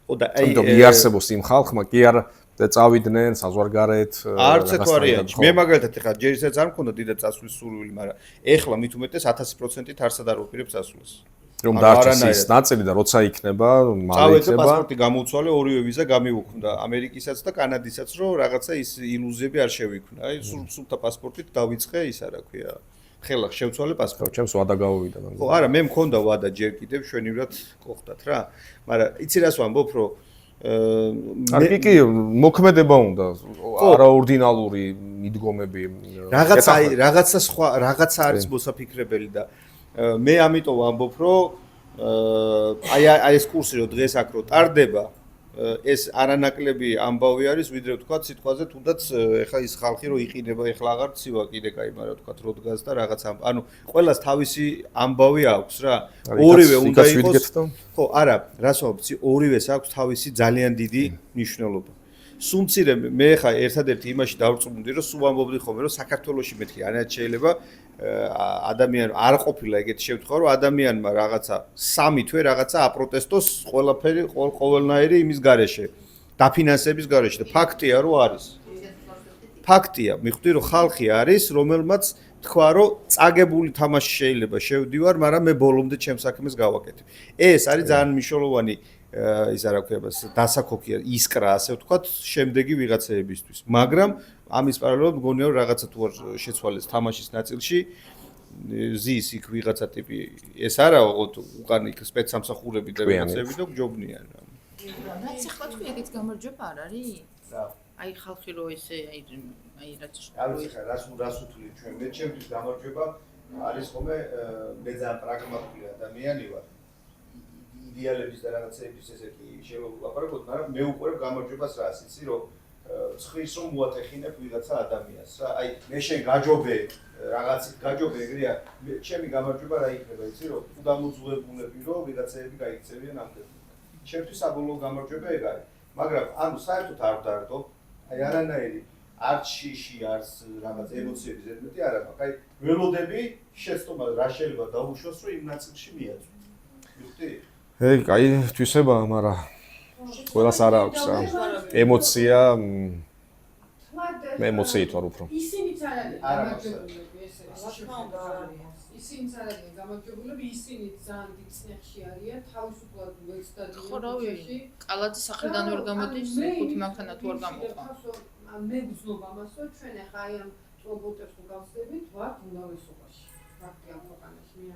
ხო და აი იარსებოს იმ ხალხმა კი არ და წავიდნენ საზღვარგარეთ არც ეს ვარიანტი მე მაგალითად ეხა ჯერ ისეც არ მქონდა დიდად წასვლის სურვილი მაგრამ ეხლა მით უმეტეს 1000%-ით არსად არ ვაპირებ წასვლას რომ დარჩეს ის ნაწილი და როცა იქნება მალე იქნება პასპორტი გამოვცვალე ორივე ვიზა გამივუქნდა ამერიკისაც და კანადისაც რომ რაღაცა ის ილუზიები არ შევიქმნა აი სულთა პასპორტით დავიწყე ის არა ქვია ხელა შევცვალე პასპორტი ჩემს ვადა გავოვიდა ხო არა მე მქონდა ვადა ჯერ კიდევ შვენივრად გოხდათ რა მაგრამ იცი რას ვამბობ რომ კი მოქმედება უნდა არაორდინალური მიდგომები რაღაცა სხვა რაღაცა არის მოსაფიქრებელი და მე ამიტომ ვამბობ რომ აი ეს კურსი რომ დღეს აქ რო ტარდება ეს არანაკლები ამბავი არის, ვიდრე ვთქვათ სიტყვაზე თუნდაც ეხლა ის ხალხი რო იყინება, ეხლა აღარ ცივა კიდე კაი, მაგრამ ვთქვათ რო დგას და რაღაც ანუ ყველას თავისი ამბავი აქვს რა. ორივე უნდა იყოს. ხო, არა, რას ვამბობ, ორივეს აქვს თავისი ძალიან დიდი მნიშვნელობა. სუმცირე მე ხა ერთადერთი იმაში დავწმუნდი რომ სულ ამბობდი ხოლმე რომ საქართველოში მეთქი არაც შეიძლება ადამიანი არ ყოფილა ეგეთი შემთხვევა რომ ადამიანმა რაღაცა 3 თვე რაღაცა აპროტესტოს ყველაფერი ყოველნაირი იმის გარეშე დაფინანსების გარეშე და ფაქტია რომ არის ფაქტია მიხვდი რომ ხალხი არის რომელმაც თქვა რომ წაგებული თამაში შეიძლება შევდივარ მაგრამ მე ბოლომდე ჩემს საქმეს გავაკეთებ ეს არის ძალიან მნიშვნელოვანი ის არა ქვია დასაქოქია ისკრა ასე ვთქვათ შემდეგი ვიღაცეებისთვის მაგრამ ამის პარალელურად მგონია რომ რაღაცა თუ არ შეცვალეს თამაშის ნაწილში ზის იქ ვიღაცა ტიპი ეს არა ოღონდ უკან იქ სპეცსამსახურები და ვიღაცები და გჯობნიან რა რაც ახლა თქვი ეგეც გამარჯვება არ არის რა აი ხალხი რო ესე აი რაც არის ხა რას უთვლი ჩვენ მე ჩემთვის გამარჯვება არის ხოლმე მე ძალიან პრაგმატული ადამიანი ვარ იდეალების და რაღაცების ესეთი შევაპარაკოთ, მაგრამ მე უყურებ გამარჯვებას რას, იცი რომ ცხრის რომ მოატეხინებ ვიღაცა ადამიანს რა. აი მე შენ გაჯობე, რაღაცით გაჯობე ეგრეა, ჩემი გამარჯვება რა იქნება, იცი რომ თუ დამოძუებულები რომ ვიღაცები გაიქცევიან ამდენ. ჩემთვის საბოლოო გამარჯვება ეგ არის. მაგრამ ანუ საერთოდ არ ვდარდო, აი არანაირი არც შიში, არც რაღაც ემოციები ზედმეტი არა მაქვს. აი ველოდები შეცდომა რა შეიძლება დაუშვოს რომ იმ ნაწილში მიაწვი. მიხდი? კაი თვისება, მაგრამ ყველას არ აქვს რა. ემოცია მე ემოციით ვარ უფრო. ისინიც არ არიან გამარჯვებულები, ესე რა თქმა უნდა არ არიან. ისინიც არ არიან გამარჯვებულები, ისინიც ძალიან დიდ წნეხში არიან, თავისუფლად ვეცდადიან. ხო, რავი, კალაძის სახლიდან ვერ გამოდის, ხუთი მანქანა თუ არ გამოყვა. მე ვგზნობ ამას, რომ ჩვენ ახლა აი ამ წობოტებს თუ გავსდებით, ვართ უნდავესობაში. ფაქტია ქვეყანაში.